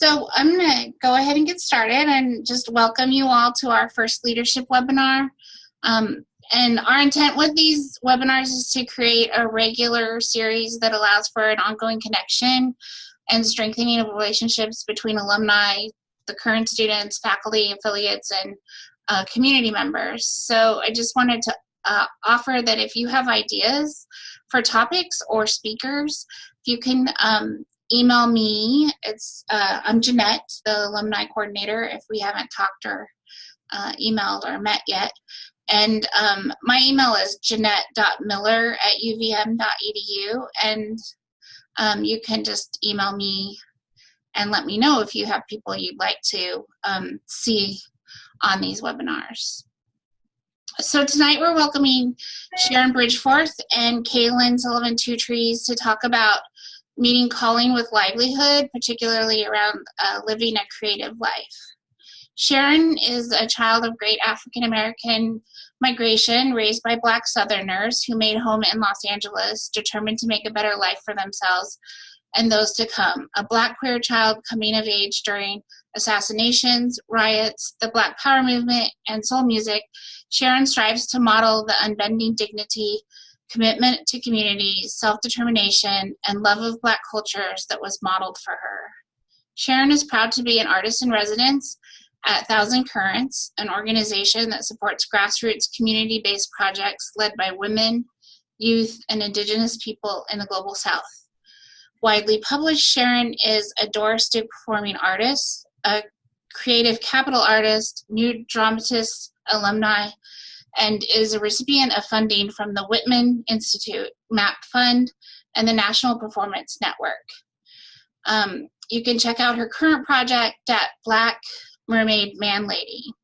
So I'm going to go ahead and get started and just welcome you all to our first leadership webinar. And our intent with these webinars is to create a regular series that allows for an ongoing connection and strengthening of relationships between alumni, the current students, faculty, affiliates, and community members. So I just wanted to offer that if you have ideas for topics or speakers, you can email me. I'm Jeanette, the alumni coordinator, if we haven't talked or emailed or met yet. And my email is jeanette.miller@uvm.edu, and you can just email me and let me know if you have people you'd like to see on these webinars. So tonight we're welcoming Sharon Bridgeforth and Kaylynn Sullivan TwoTrees to talk about meeting calling with livelihood, particularly around living a creative life. Sharon is a child of great African American migration, raised by Black Southerners who made home in Los Angeles, determined to make a better life for themselves and those to come. A Black queer child coming of age during assassinations, riots, the Black Power movement, and soul music, Sharon strives to model the unbending dignity, commitment to community, self-determination, and love of Black cultures that was modeled for her. Sharon is proud to be an artist in residence at Thousand Currents, an organization that supports grassroots community-based projects led by women, youth, and indigenous people in the Global South. Widely published, Sharon is a Doris Duke performing artist, a creative capital artist, new dramatist alumni, and is a recipient of funding from the Whitman Institute, MAP Fund, and the National Performance Network. You can check out her current project at Black Mermaid Man Lady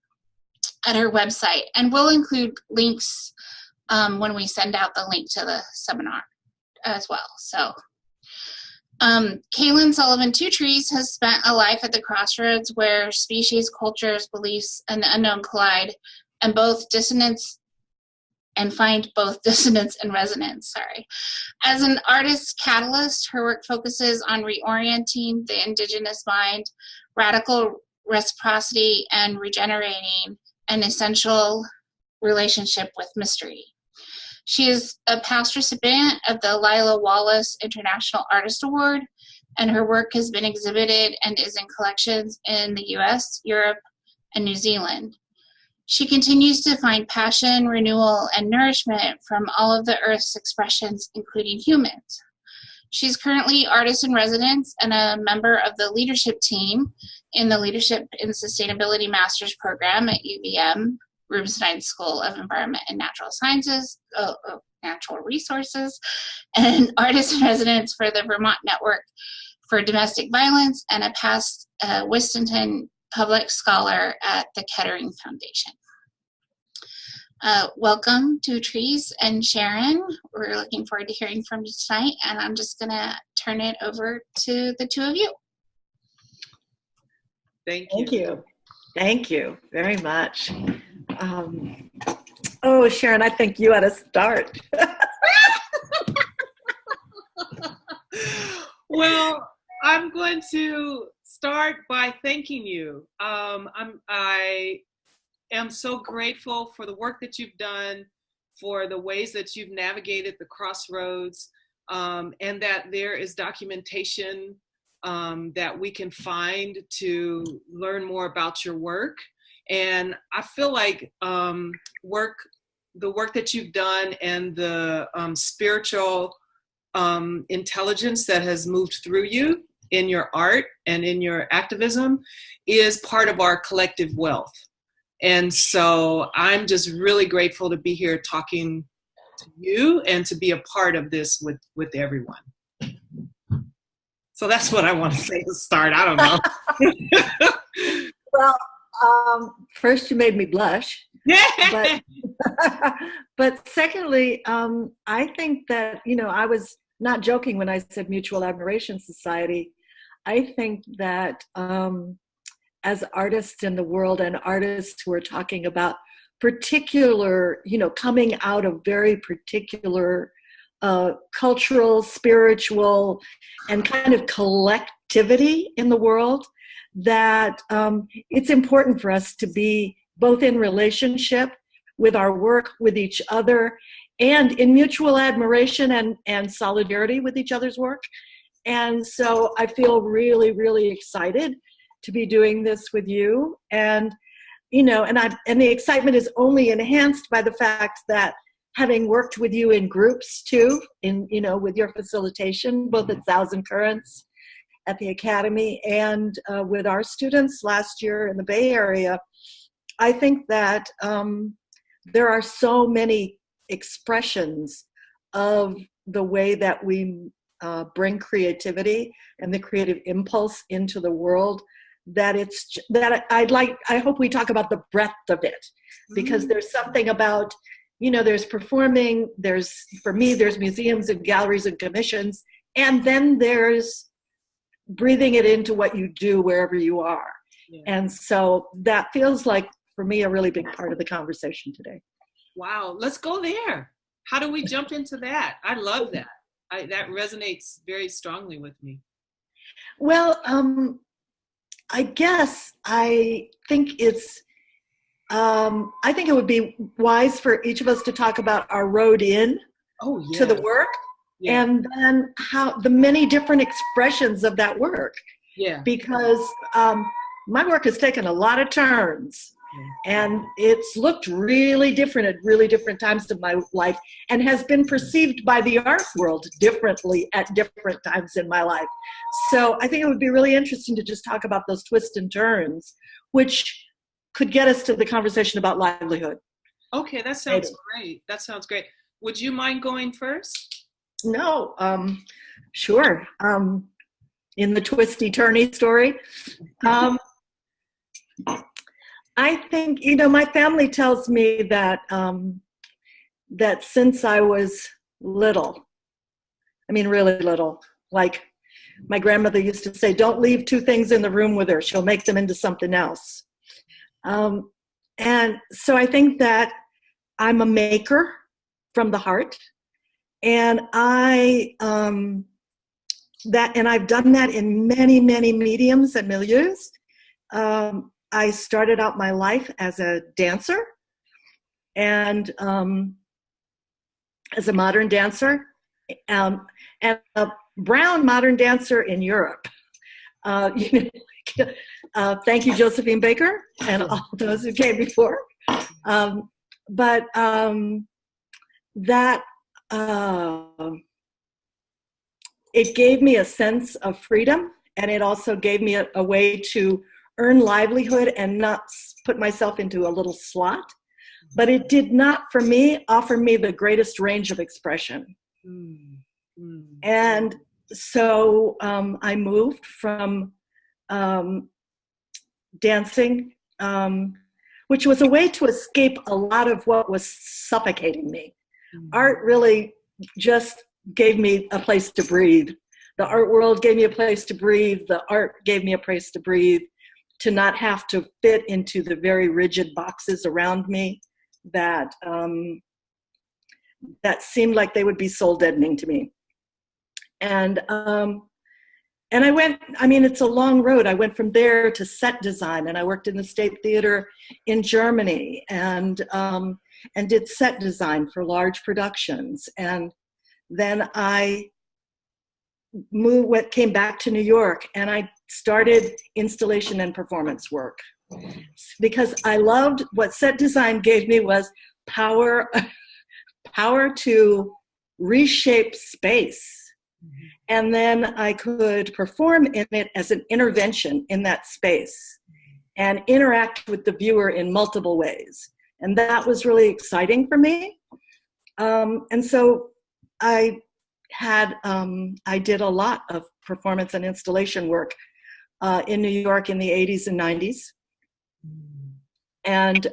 at her website, and we'll include links when we send out the link to the seminar as well. So Kaylynn Sullivan TwoTrees has spent a life at the crossroads where species, cultures, beliefs, and the unknown collide, and find both dissonance and resonance. As an artist catalyst, her work focuses on reorienting the indigenous mind, radical reciprocity, and regenerating an essential relationship with mystery. She is a past recipient of the Lila Wallace International Artist Award, and her work has been exhibited and is in collections in the US, Europe, and New Zealand. She continues to find passion, renewal, and nourishment from all of the Earth's expressions, including humans. She's currently artist in residence and a member of the leadership team in the Leadership in Sustainability Master's Program at UVM, Rubenstein School of Environment and Natural Sciences, Natural Resources, and artist in residence for the Vermont Network for Domestic Violence, and a past Whistenton Public Scholar at the Kettering Foundation. Welcome TwoTrees and Sharon. We're looking forward to hearing from you tonight, and I'm just going to turn it over to the two of you. Thank you very much. Oh, Sharon, I think you ought to start. Well, I'm going to start by thanking you. I am so grateful for the work that you've done, for the ways that you've navigated the crossroads, and that there is documentation that we can find to learn more about your work. And I feel like the work that you've done and the spiritual intelligence that has moved through you in your art and in your activism is part of our collective wealth. And so I'm just really grateful to be here talking to you and to be a part of this with everyone. So that's what I want to say to start. I don't know. Well, first you made me blush. But secondly, I think that, I was not joking when I said Mutual Admiration Society. I think that as artists in the world and artists who are talking about particular, coming out of very particular cultural, spiritual, and kind of collectivity in the world, that it's important for us to be both in relationship with our work, with each other, and in mutual admiration and solidarity with each other's work. And so I feel really, really excited to be doing this with you. And, you know, and the excitement is only enhanced by the fact that having worked with you in groups too, in, you know, with your facilitation, both at Thousand Currents at the Academy and with our students last year in the Bay Area, I think that there are so many expressions of the way that we bring creativity and the creative impulse into the world that I hope we talk about the breadth of it, because there's something about, you know, there's performing, for me, there's museums and galleries and commissions, and then there's breathing it into what you do wherever you are. Yeah. And so that feels like, for me, a really big part of the conversation today. Wow, let's go there. How do we jump into that? I love that. That resonates very strongly with me. Well, I guess I think it would be wise for each of us to talk about our road in to the work, and then how the many different expressions of that work. Yeah. Because my work has taken a lot of turns. And it's looked really different at really different times of my life and has been perceived by the art world differently at different times in my life. So I think it would be really interesting to just talk about those twists and turns, which could get us to the conversation about livelihood. Okay, that sounds great. That sounds great. Would you mind going first? No, sure. In the twisty turny story. I think, you know, my family tells me that that since I was little, I mean really little, like my grandmother used to say, don't leave two things in the room with her, she'll make them into something else. And so I think that I'm a maker from the heart, and I've done that in many, many mediums and milieus. I started out my life as a dancer and as a modern dancer and a brown modern dancer in Europe. Thank you, Josephine Baker, and all those who came before. It gave me a sense of freedom, and it also gave me a way to earn livelihood and not put myself into a little slot. But it did not, for me, offer me the greatest range of expression. And so I moved from dancing, which was a way to escape a lot of what was suffocating me. Art really just gave me a place to breathe. The art world gave me a place to breathe. The art gave me a place to breathe, to not have to fit into the very rigid boxes around me that seemed like they would be soul deadening to me. And I went, I mean, it's a long road. I went from there to set design, and I worked in the State Theater in Germany and did set design for large productions. And then I came back to New York, and I started installation and performance work because I loved what set design gave me was power to reshape space. And then I could perform in it as an intervention in that space and interact with the viewer in multiple ways. And that was really exciting for me. And so I did a lot of performance and installation work in New York in the 80s and 90s. And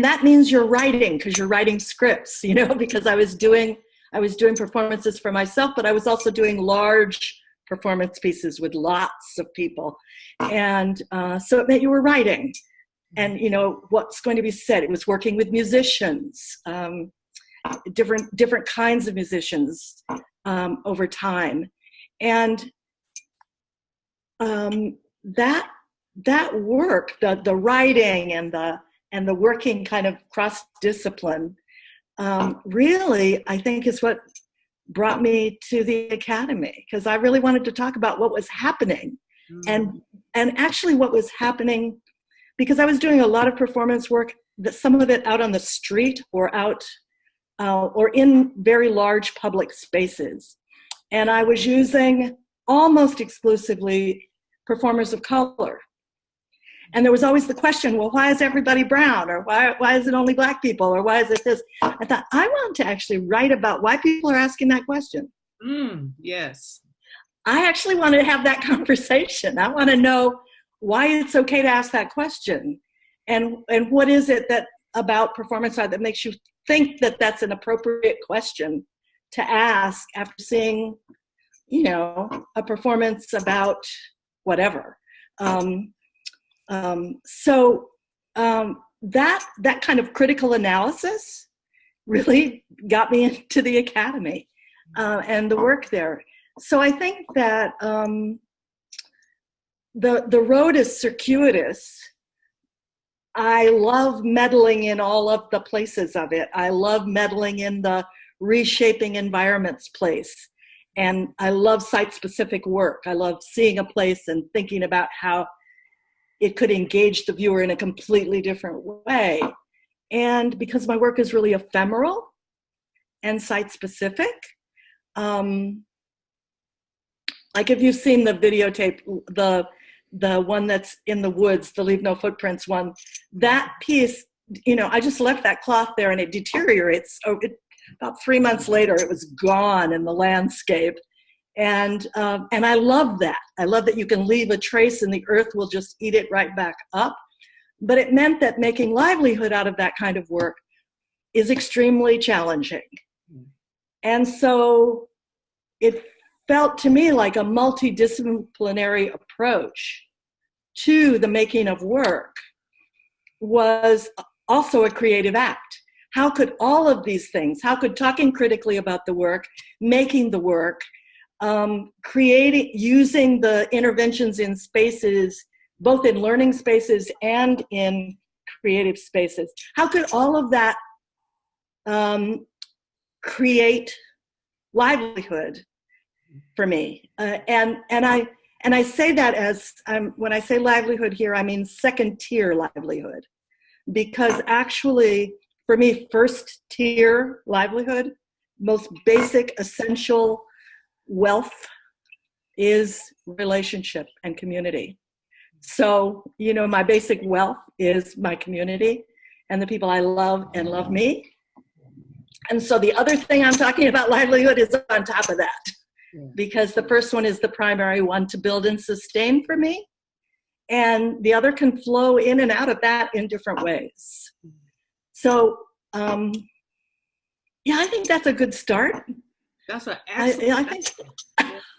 that means you're writing, because you're writing scripts, you know, because I was doing performances for myself, but I was also doing large performance pieces with lots of people. And so it meant you were writing. And, you know, what's going to be said. It was working with musicians, different kinds of musicians over time. And that work, the writing and the working kind of cross-discipline, really, I think, is what brought me to the Academy, because I really wanted to talk about what was happening. And actually what was happening, because I was doing a lot of performance work, some of it out on the street or out or in very large public spaces. And I was using almost exclusively performers of color. And there was always the question, well, why is everybody brown? Or why is it only Black people? Or why is it this? I thought, I want to actually write about why people are asking that question. Yes. I actually want to have that conversation. I want to know why it's okay to ask that question. And what is it that about performance art that makes you think that that's an appropriate question to ask after seeing, a performance about whatever. So that kind of critical analysis really got me into the Academy and the work there. So I think that the road is circuitous. I love meddling in all of the places of it. I love meddling in the reshaping environments place. And I love site-specific work. I love seeing a place and thinking about how it could engage the viewer in a completely different way. And because my work is really ephemeral and site-specific, like if you've seen the videotape, the one that's in the woods, the Leave No Footprints one, that piece, I just left that cloth there and it deteriorates. About 3 months later, it was gone in the landscape. And I love that. I love that you can leave a trace and the earth will just eat it right back up. But it meant that making livelihood out of that kind of work is extremely challenging. And so it felt to me like a multidisciplinary approach to the making of work was also a creative act. How could all of these things, how could talking critically about the work, making the work, creating, using the interventions in spaces, both in learning spaces and in creative spaces, how could all of that create livelihood for me? And I say that as, when I say livelihood here, I mean second tier livelihood, because actually for me, first tier livelihood, most basic essential wealth is relationship and community. So, my basic wealth is my community and the people I love and love me. And so the other thing I'm talking about livelihood is on top of that, because the first one is the primary one to build and sustain for me. And the other can flow in and out of that in different ways. So, I think that's a good start. That's an excellent. I think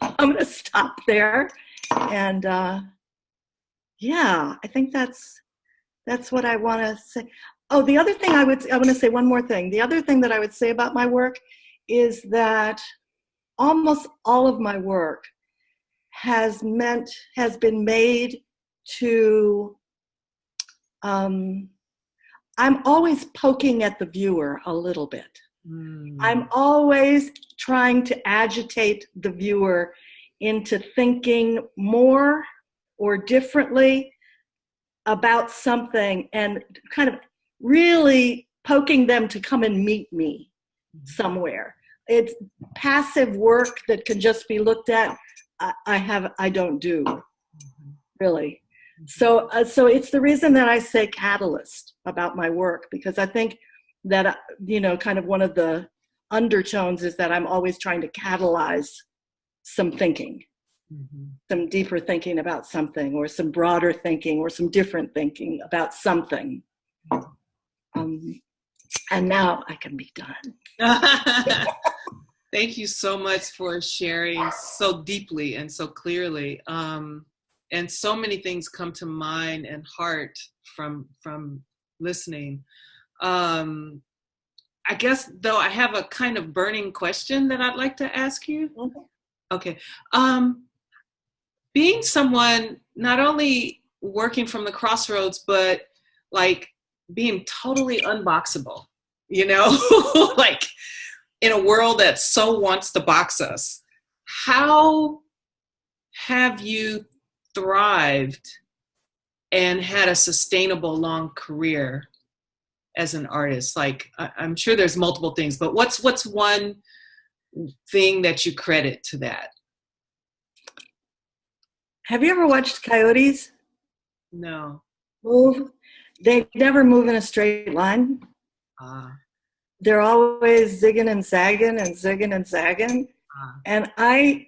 I'm going to stop there. And I think that's what I want to say. Oh, the other thing I want to say one more thing. The other thing that I would say about my work is that almost all of my work has been made to, I'm always poking at the viewer a little bit. I'm always trying to agitate the viewer into thinking more or differently about something and kind of really poking them to come and meet me somewhere. It's passive work that can just be looked at. I don't do, really. So it's the reason that I say catalyst about my work, because I think that, kind of one of the undertones is that I'm always trying to catalyze some thinking, some deeper thinking about something, or some broader thinking, or some different thinking about something. And now I can be done. Thank you so much for sharing so deeply and so clearly. And so many things come to mind and heart from listening. I guess, though, I have a kind of burning question that I'd like to ask you. Okay. Being someone not only working from the crossroads, but like being totally unboxable, you know, like in a world that so wants to box us. How have you thrived and had a sustainable long career as an artist? Like, I'm sure there's multiple things, but what's one thing that you credit to that? Have you ever watched coyotes No. move? They never move in a straight line. They're always zigging and zagging and zigging and zagging. And I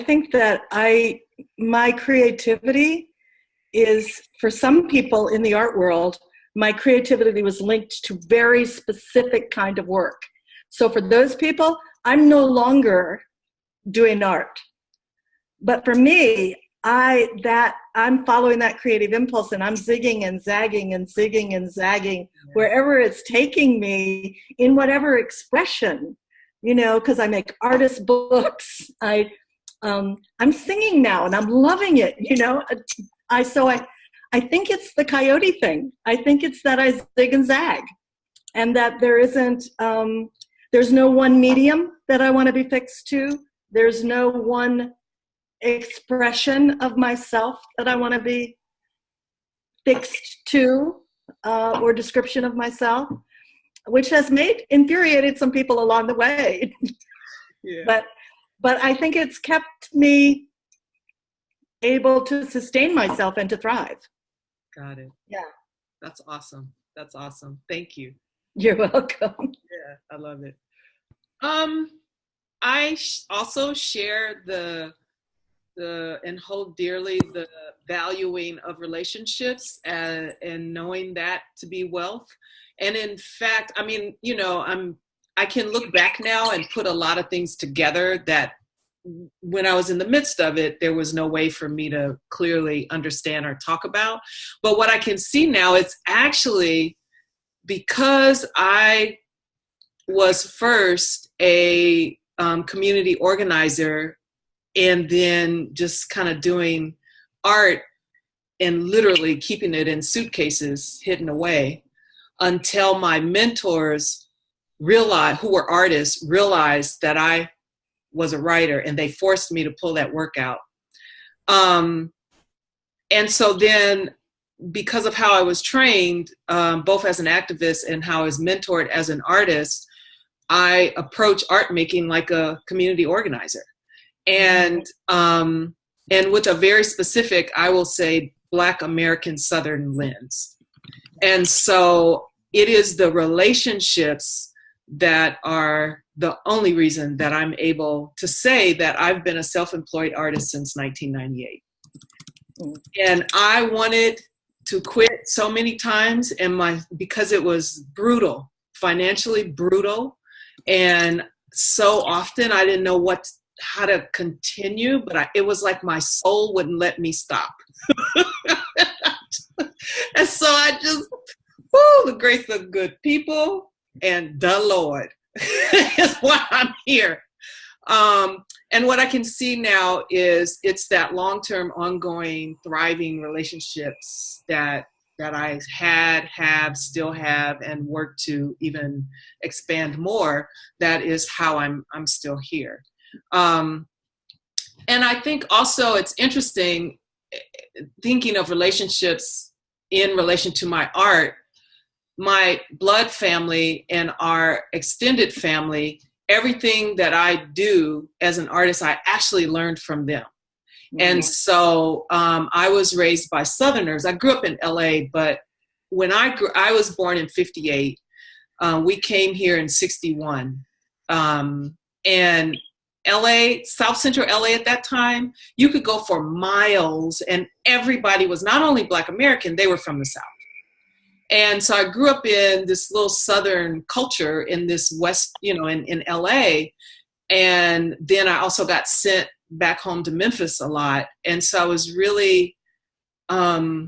think that my creativity is, for some people in the art world, my creativity was linked to very specific kind of work. So for those people, I'm no longer doing art. But for me, I'm following that creative impulse, and I'm zigging and zagging and zigging and zagging wherever it's taking me in whatever expression, because I make artist books. I'm singing now and I'm loving it, I think it's the coyote thing. I think it's that I zig and zag, and that there isn't, there's no one medium that I want to be fixed to. There's no one expression of myself that I want to be fixed to, or description of myself, which has infuriated some people along the way. Yeah. But I think it's kept me able to sustain myself and to thrive. Got it. Yeah. That's awesome. That's awesome. Thank you. You're welcome. Yeah, I love it. I also share and hold dearly the valuing of relationships and knowing that to be wealth. And in fact, I mean, I can look back now and put a lot of things together that when I was in the midst of it, there was no way for me to clearly understand or talk about. But what I can see now, it's actually because I was first a community organizer and then just kind of doing art and literally keeping it in suitcases hidden away until my mentors who were artists, realized that I was a writer, and they forced me to pull that work out. And so then, because of how I was trained, both as an activist and how I was mentored as an artist, I approach art making like a community organizer. And with a very specific, I will say, Black American Southern lens. And so it is the relationships that are the only reason that I'm able to say that I've been a self-employed artist since 1998. And I wanted to quit so many times, because it was brutal, financially brutal. And so often I didn't know how to continue, but it was like my soul wouldn't let me stop. And so I just, the grace of good people and the Lord is why I'm here. And what I can see now is it's that long-term, ongoing, thriving relationships that I have, still have, and work to even expand more. That is how I'm still here. And I think also it's interesting thinking of relationships in relation to my art. My blood family and our extended family, everything that I do as an artist, I actually learned from them. Mm-hmm. And so I was raised by Southerners. I grew up in LA, but when I was born in 58. We came here in 61. And LA, South Central LA at that time, you could go for miles and everybody was not only Black American, they were from the South. And so I grew up in this little Southern culture in this West, in LA. And then I also got sent back home to Memphis a lot. And so I was really, I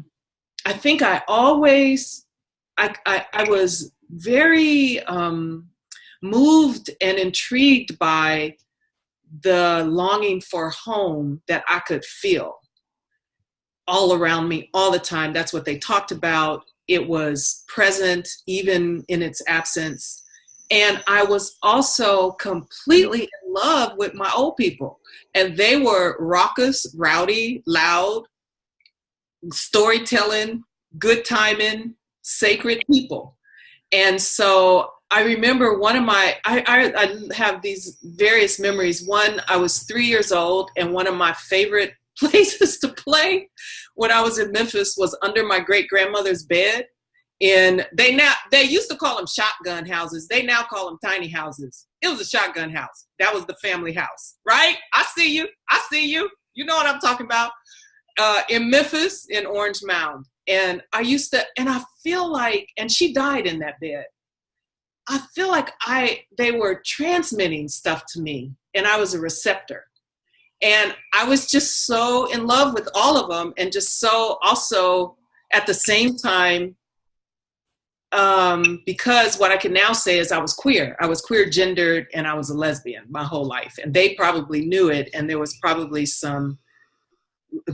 think I always, I was very moved and intrigued by the longing for home that I could feel all around me all the time. That's what they talked about. It was present even in its absence. And I was also completely in love with my old people. And they were raucous, rowdy, loud, storytelling, good timing, sacred people. And so I remember one of my, I have these various memories. One, I was 3 years old, and one of my favorite places to play when I was in Memphis was under my great grandmother's bed. And they used to call them shotgun houses. They now call them tiny houses. It was a shotgun house. That was the family house, right? I see you. You know what I'm talking about. In Memphis, in Orange Mound. And I feel like, and she died in that bed. I feel like they were transmitting stuff to me, and I was a receptor. And I was just so in love with all of them, and just so also at the same time, because what I can now say is I was queer gendered, and I was a lesbian my whole life. And they probably knew it, and there was probably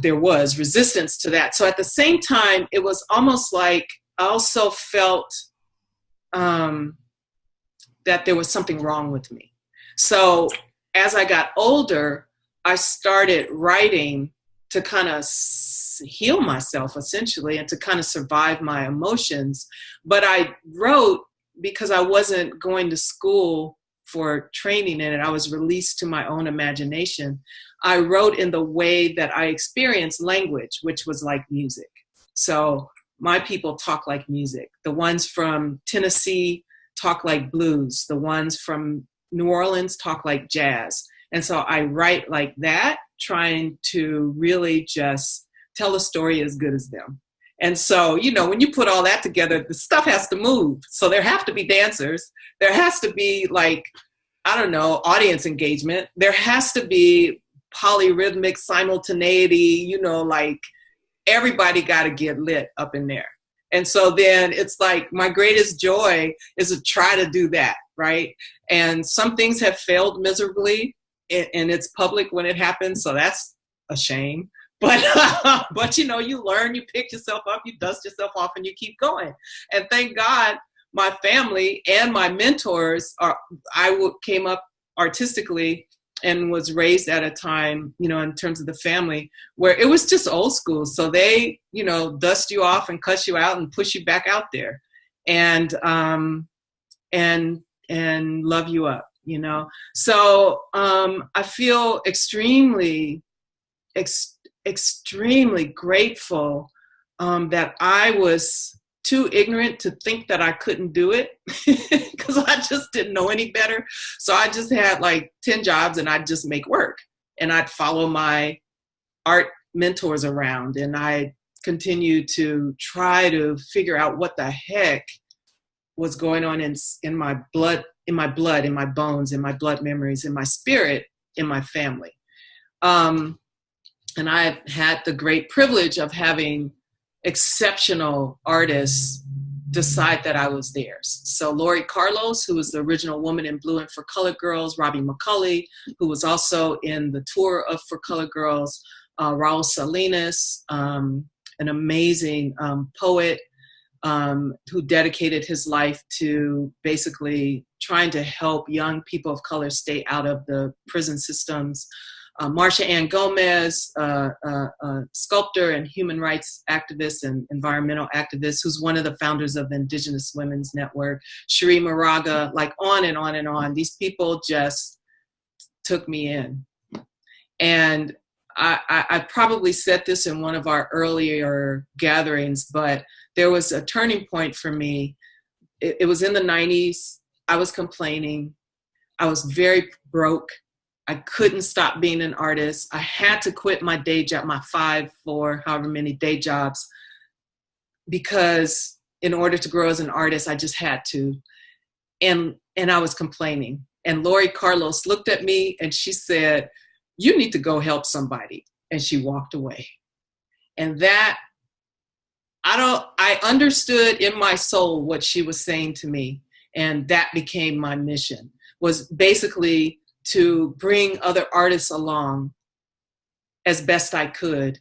resistance to that. So at the same time, it was almost like I also felt that there was something wrong with me. So as I got older, I started writing to kind of heal myself, essentially, and to kind of survive my emotions. But I wrote because I wasn't going to school for training in it. I was released to my own imagination. I wrote in the way that I experienced language, which was like music. So my people talk like music. The ones from Tennessee talk like blues. The ones from New Orleans talk like jazz. And so I write like that, trying to really just tell a story as good as them. And so, when you put all that together, the stuff has to move. So there have to be dancers. There has to be audience engagement. There has to be polyrhythmic simultaneity, everybody got to get lit up in there. And so then it's like my greatest joy is to try to do that, right? And some things have failed miserably, and it's public when it happens, so that's a shame. But you learn, you pick yourself up, you dust yourself off, and you keep going. And thank God, my family and my mentors came up artistically and was raised at a time, in terms of the family, where it was just old school. So they, dust you off and cuss you out and push you back out there, and love you up, So I feel extremely grateful that I was too ignorant to think that I couldn't do it, because I just didn't know any better. So I just had like 10 jobs, and I'd just make work, and I'd follow my art mentors around, and I continued to try to figure out what the heck was going on in my blood, in my bones, in my blood memories, in my spirit, in my family. And I've had the great privilege of having exceptional artists decide that I was theirs. So Lori Carlos, who was the original Woman in Blue and For Colored Girls, Robbie McCulley, who was also in the tour of For Colored Girls, Raul Salinas, an amazing poet who dedicated his life to basically trying to help young people of color stay out of the prison systems. Marsha Ann Gomez, sculptor and human rights activist and environmental activist, who's one of the founders of the Indigenous Women's Network. Cherie Moraga, like on and on and on. These people just took me in. And I probably said this in one of our earlier gatherings, but there was a turning point for me. It was in the 90s. I was complaining. I was very broke. I couldn't stop being an artist. I had to quit my day job, my 5 or however many day jobs, because in order to grow as an artist, I just had to. And I was complaining. And Lori Carlos looked at me and she said, "You need to go help somebody." And she walked away. And that, I understood in my soul what she was saying to me. And that became my mission, was basically to bring other artists along as best I could.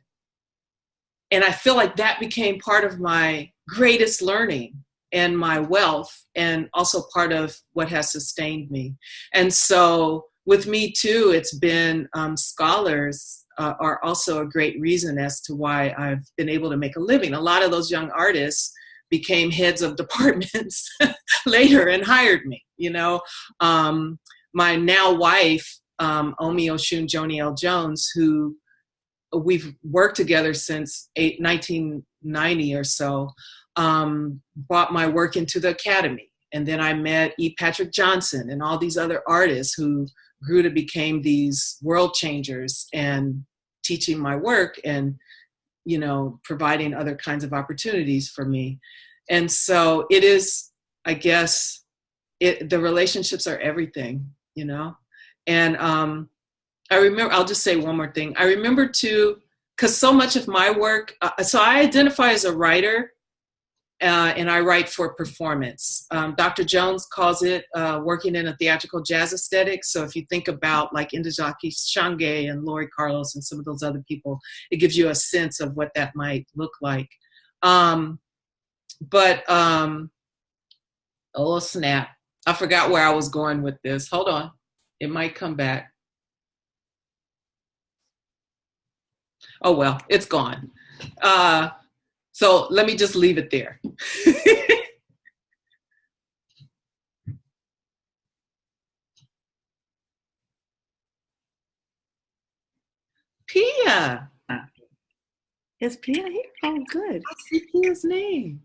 And I feel like that became part of my greatest learning and my wealth, and also part of what has sustained me. And so with me too, it's been scholars are also a great reason as to why I've been able to make a living. A lot of those young artists became heads of departments later and hired me, you know. My now wife, Omi Oshun Joni L. Jones, who we've worked together since 1990 or so, brought my work into the academy. And then I met E. Patrick Johnson and all these other artists who grew to become these world changers and teaching my work and, you know, providing other kinds of opportunities for me. And so it is, I guess, the relationships are everything, you know? And I remember, I'll just say one more thing. I remember too, because so much of my work, so I identify as a writer, and I write for performance. Dr. Jones calls it working in a theatrical jazz aesthetic. So if you think about like Ndizaki Shange and Laurie Carlos and some of those other people, it gives you a sense of what that might look like. Oh snap, I forgot where I was going with this. Hold on, it might come back. Oh well, it's gone. So let me just leave it there. Pia. Is Pia here? Oh, good. I see Pia's name.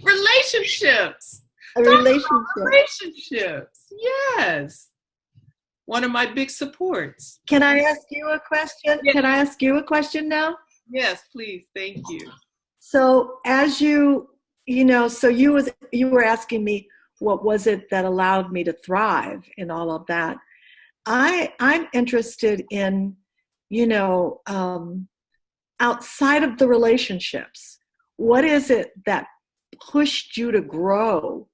Relationships. Relationships. Yes. One of my big supports. Can I ask you a question? Yes. Can I ask you a question now? Yes, please. Thank you. So as you know, so you were asking me what was it that allowed me to thrive in all of that. I'm interested in, you know, outside of the relationships, what is it that pushed you to grow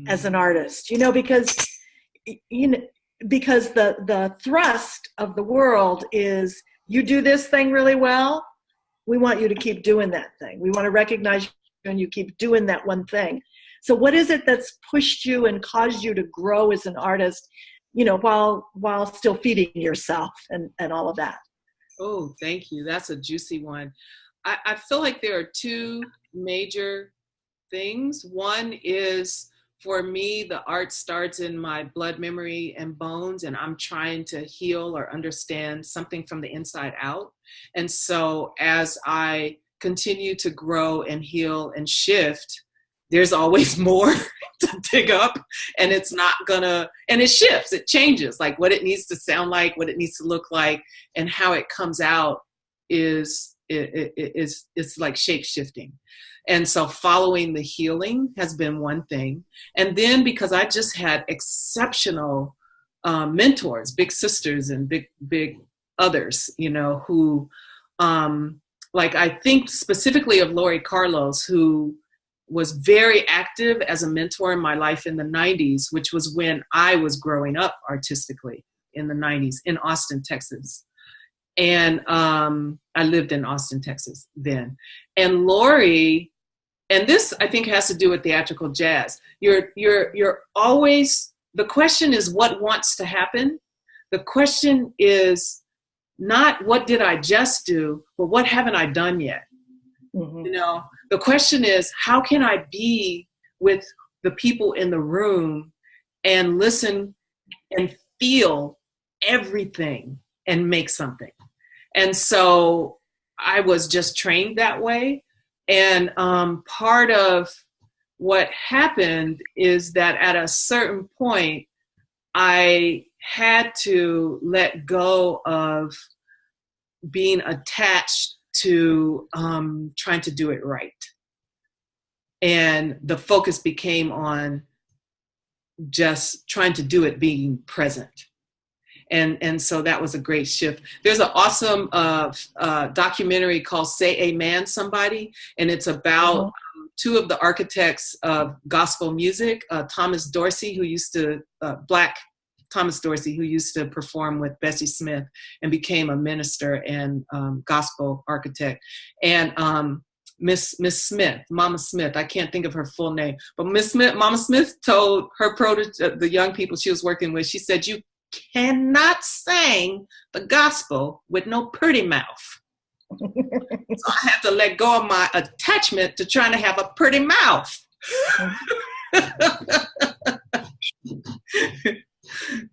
as an artist? You know, because the thrust of the world is you do this thing really well, we want you to keep doing that thing. We want to recognize you and you keep doing that one thing. So what is it that's pushed you and caused you to grow as an artist, you know, while still feeding yourself and all of that? Oh, thank you. That's a juicy one. I feel like there are two major things. One is, for me, the art starts in my blood, memory, and bones, and I'm trying to heal or understand something from the inside out. And so as I continue to grow and heal and shift, there's always more to dig up, and it's not gonna, and it shifts, it changes, like what it needs to sound like, what it needs to look like, and how it comes out is like shape shifting. And so following the healing has been one thing. And then because I just had exceptional mentors, big sisters and big others, you know, who, like I think specifically of Laurie Carlos, who was very active as a mentor in my life in the 90s, which was when I was growing up artistically in the 90s in Austin, Texas. And I lived in Austin, Texas then. And Laurie, and this I think has to do with theatrical jazz. You're always, the question is what wants to happen. The question is not what did I just do, but what haven't I done yet? Mm-hmm. You know, the question is how can I be with the people in the room and listen and feel everything and make something. And so I was just trained that way. And part of what happened is that at a certain point, I had to let go of being attached to trying to do it right. And the focus became on just trying to do it being present. And so that was a great shift. There's an awesome documentary called Say Amen Somebody, and it's about two of the architects of gospel music, Thomas Dorsey, who used to, Black Thomas Dorsey, who used to perform with Bessie Smith and became a minister and gospel architect. And Miss Smith, Mama Smith, I can't think of her full name, but Miss Smith, Mama Smith told her the young people she was working with, she said, you cannot sing the gospel with no pretty mouth. So I had to let go of my attachment to trying to have a pretty mouth.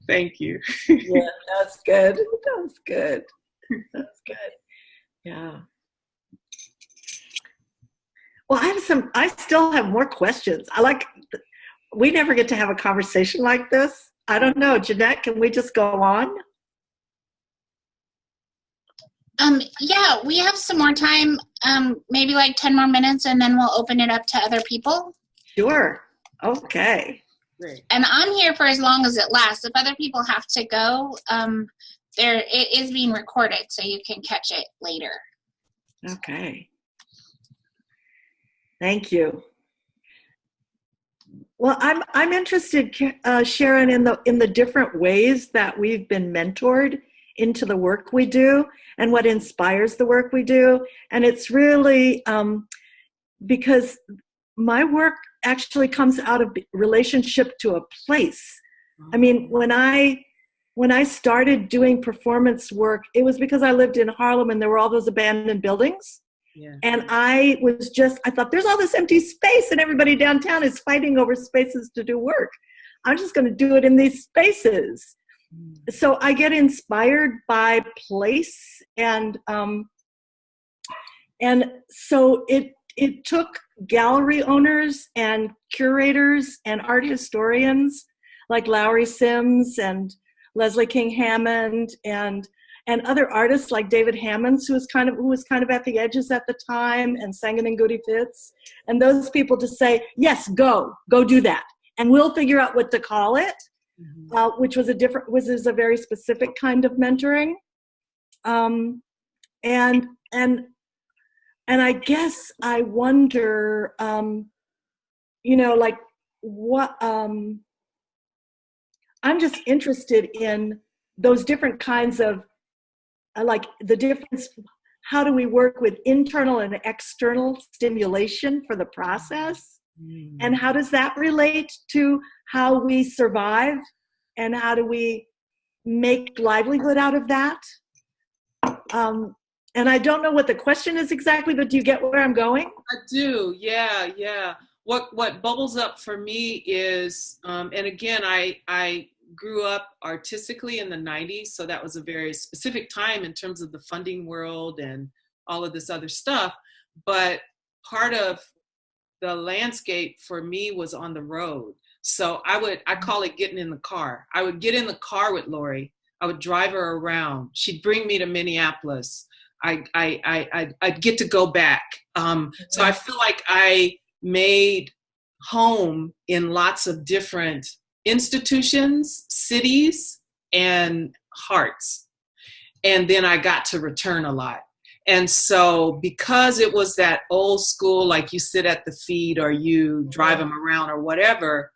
Thank you. Yeah, that's good. That's good. That's good. Yeah. Well, I still have more questions. We never get to have a conversation like this. I don't know, Jeanette, can we just go on? Yeah, we have some more time, maybe like 10 more minutes, and then we'll open it up to other people. Sure. Okay. Great. And I'm here for as long as it lasts. If other people have to go, it is being recorded, so you can catch it later. Okay. Thank you. Well, I'm interested, Sharon, in the different ways that we've been mentored into the work we do and what inspires the work we do. And it's really because my work actually comes out of relationship to a place. I mean, when I started doing performance work, it was because I lived in Harlem and there were all those abandoned buildings. Yeah. And I thought there's all this empty space and everybody downtown is fighting over spaces to do work. I'm just going to do it in these spaces. So I get inspired by place, and so it took gallery owners and curators and art historians like Lowry Sims and Leslie King Hammond and other artists like David Hammonds, who was kind of at the edges at the time, and Sangan and Goody Fitz, and those people to say, yes, go do that, and we'll figure out what to call it. Which was a very specific kind of mentoring, and I guess I wonder, like what I'm just interested in those different kinds of like the difference. How do we work with internal and external stimulation for the process? And how does that relate to how we survive, and how do we make livelihood out of that? And I don't know what the question is exactly, but do you get where I'm going? I do, yeah. What bubbles up for me is, and again, I grew up artistically in the 90s, so that was a very specific time in terms of the funding world and all of this other stuff. But part of the landscape for me was on the road. So I call it getting in the car. I would get in the car with Lori. I would drive her around. She'd bring me to Minneapolis. I'd get to go back. So I feel like I made home in lots of different institutions, cities, and hearts. And then I got to return a lot. And so because it was that old school, like you sit at the feet or you drive them around or whatever,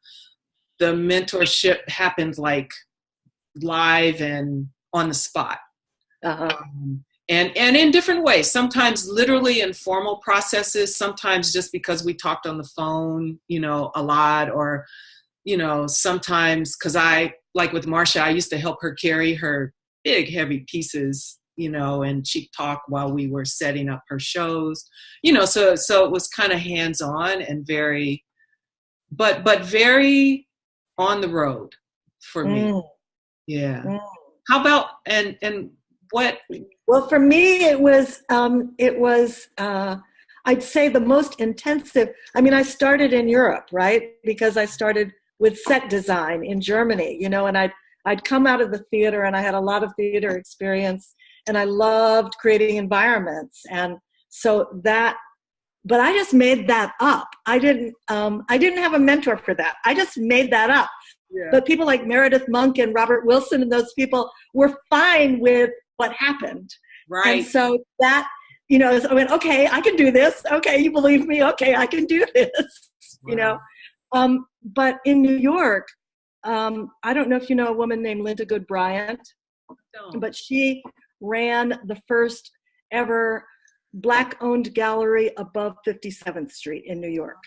the mentorship happened like live and on the spot. And in different ways, sometimes literally informal processes, sometimes just because we talked on the phone, a lot, or, sometimes because like with Marcia, I used to help her carry her big, heavy pieces, and she'd talk while we were setting up her shows, so it was kind of hands-on and very, but very on the road for me. Yeah. How about, and what? Well, for me, it was I'd say the most intensive. I mean, I started in Europe, right? Because I started with set design in Germany, and I'd come out of the theater and I had a lot of theater experience and I loved creating environments. And so but I just made that up. I didn't have a mentor for that. I just made that up. Yeah. But people like Meredith Monk and Robert Wilson and those people were fine with what happened. Right. And so So I went, okay, I can do this. Okay, you believe me? Okay, I can do this. Wow. But in New York, I don't know if you know a woman named Linda Good Bryant, but she ran the first ever Black-owned gallery above 57th Street in New York,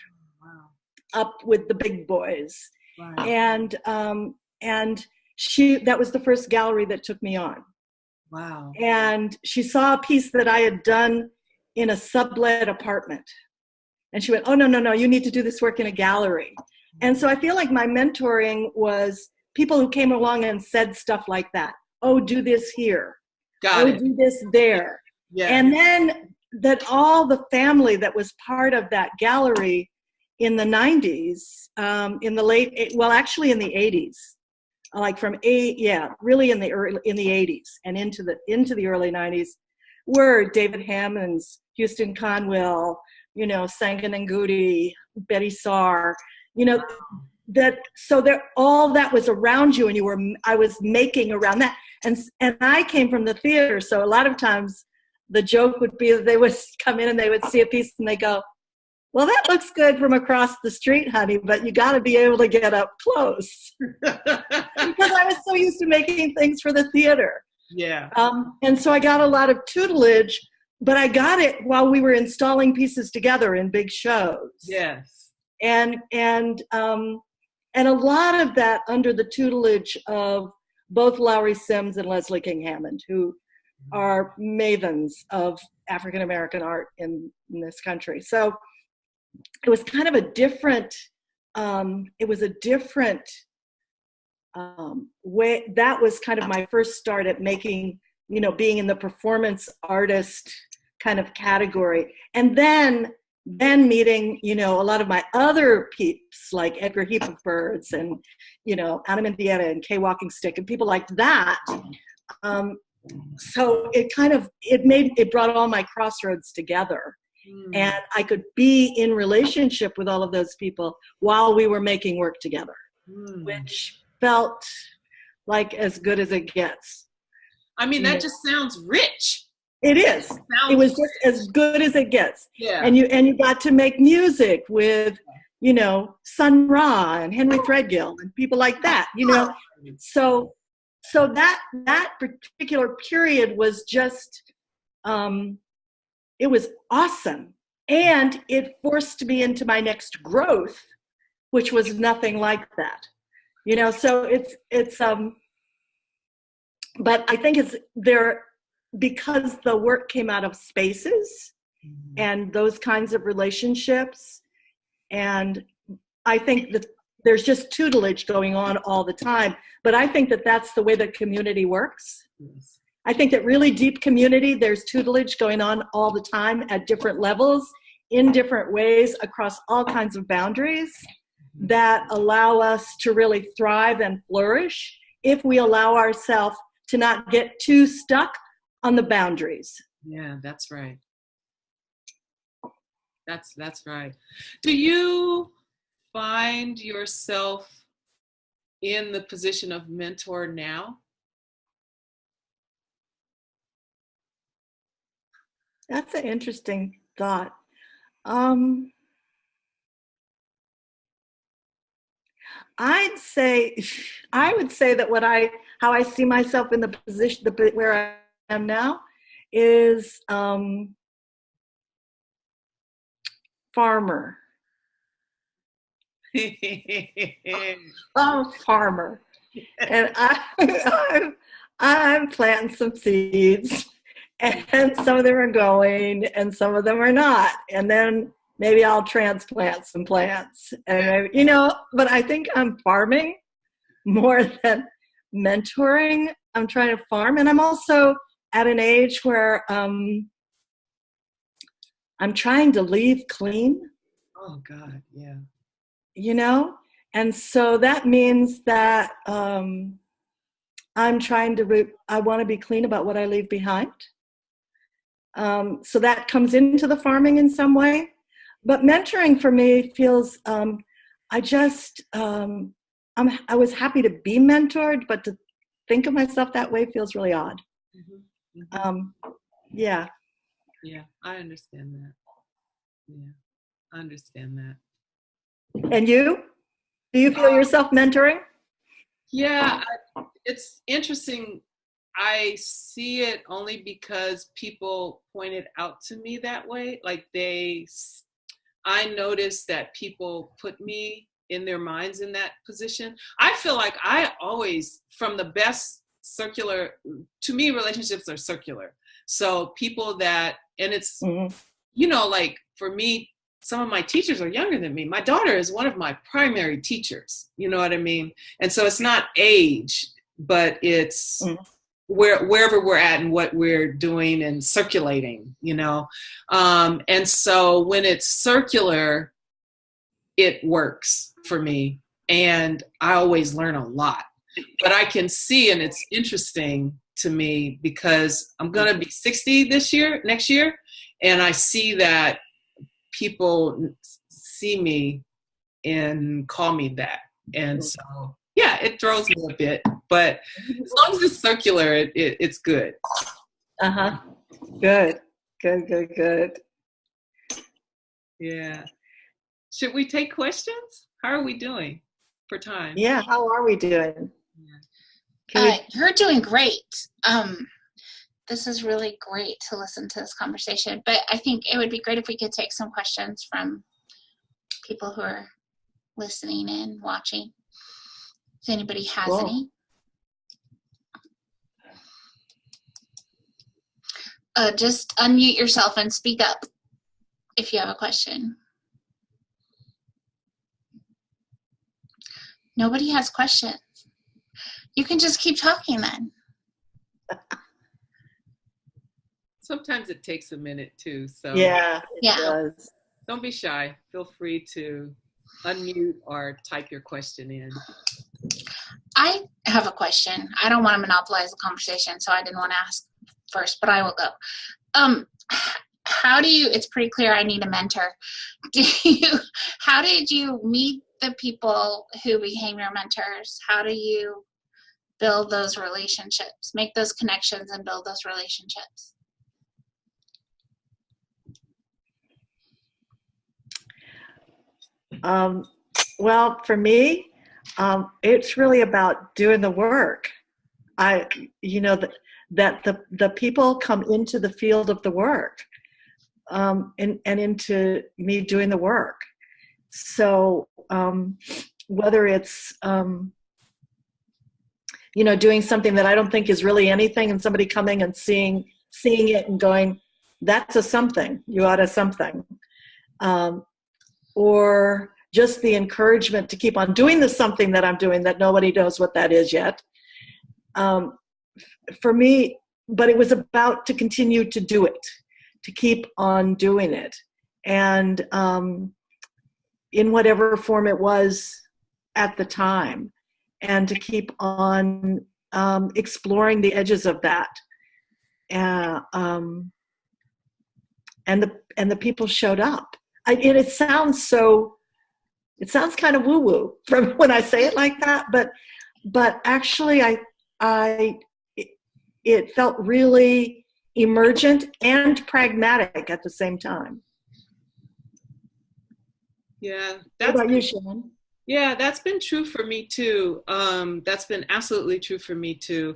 up with the big boys. Right. And that was the first gallery that took me on. Wow. And she saw a piece that I had done in a sublet apartment. And she went, oh, no, you need to do this work in a gallery. And so I feel like my mentoring was people who came along and said stuff like that. Oh, do this here. Got it. Do this there. Yeah. And then that all the family that was part of that gallery in the 90s, in the actually in the 80s, like really in the 80s and into the early 90s, were David Hammonds, Houston Conwell, Sangan and Goody, Betty Saar, all that was around you, and I was making around that. And I came from the theater, so a lot of times the joke would be that they would come in and they would see a piece and they go, well, that looks good from across the street, honey, but you got to be able to get up close. Because I was so used to making things for the theater. Yeah. And so I got a lot of tutelage, but I got it while we were installing pieces together in big shows. Yes. And a lot of that under the tutelage of both Lowry Sims and Leslie King Hammond, who are mavens of African American art in this country. So it was kind of a different way. That was kind of my first start at making, being in the performance artist kind of category. And then meeting, a lot of my other peeps like Edgar Heap of Birds and, Anna Mendieta and Kay Walking Stick and people like that. So it brought all my crossroads together. And I could be in relationship with all of those people while we were making work together, which felt like as good as it gets. I mean, that just sounds rich. It is. It was just as good as it gets. Yeah. And you got to make music with, Sun Ra and Henry Threadgill and people like that, So that particular period was just, it was awesome. And it forced me into my next growth, which was nothing like that. So it's but I think it's there because the work came out of spaces and those kinds of relationships. And I think that there's just tutelage going on all the time. But I think that that's the way that community works. Yes. I think that really deep community, there's tutelage going on all the time at different levels, in different ways, across all kinds of boundaries that allow us to really thrive and flourish if we allow ourselves to not get too stuck on the boundaries. Yeah, that's right. That's right. Do you find yourself in the position of mentor now? That's an interesting thought. I would say that how I see myself in the position, where I am now, is farmer. I'm farmer, and I'm planting some seeds, and some of them are going, and some of them are not, and then maybe I'll transplant some plants, and but I think I'm farming more than mentoring. I'm trying to farm, and I'm also at an age where I'm trying to leave clean. Oh God, yeah. And so that means that I'm trying to, I want to be clean about what I leave behind. So that comes into the farming in some way. But mentoring for me feels, I was happy to be mentored, but to think of myself that way feels really odd. Mm-hmm. Mm-hmm. Yeah. Yeah, I understand that. Yeah, I understand that. And you? Do you feel yourself mentoring? Yeah, it's interesting. I see it only because people point it out to me that way. Like I notice that people put me in their minds in that position. I feel like I always, from the best circular, to me, relationships are circular. So people that, and it's, you know, like for me, some of my teachers are younger than me. My daughter is one of my primary teachers, you know what I mean? And so it's not age, but it's wherever we're at and what we're doing and circulating, you know? And so when it's circular, it works for me. And I always learn a lot. But I can see, and it's interesting to me because I'm going to be 60 next year. And I see that people see me and call me that. And so, yeah, it throws me a bit, but as long as it's circular, it's good. Good. Yeah. Should we take questions? How are we doing for time? Yeah, how are we doing? You're doing great. This is really great to listen to this conversation, but I think it would be great if we could take some questions from people who are listening and watching. If anybody has any. Just unmute yourself and speak up if you have a question. Nobody has questions. You can just keep talking then. Sometimes it takes a minute too, so yeah, it does. Don't be shy. Feel free to unmute or type your question in. I have a question. I don't want to monopolize the conversation, so I didn't want to ask first, but I will go. How do you, it's pretty clear I need a mentor. How did you meet the people who became your mentors? How do you build those relationships, make those connections and build those relationships? Well, for me, it's really about doing the work. That the people come into the field of the work, and into me doing the work. So whether it's doing something that I don't think is really anything, and somebody coming and seeing it and going, "That's a something. You ought to something." Or just the encouragement to keep on doing the something that I'm doing that nobody knows what that is yet. For me, but it was about to continue to do it, to keep on doing it. And in whatever form it was at the time, and to keep on exploring the edges of that. And the people showed up. And it sounds kind of woo-woo from when I say it like that, but actually it felt really emergent and pragmatic at the same time. Yeah. What about you, Sharon? Yeah, that's been true for me too. That's been absolutely true for me too.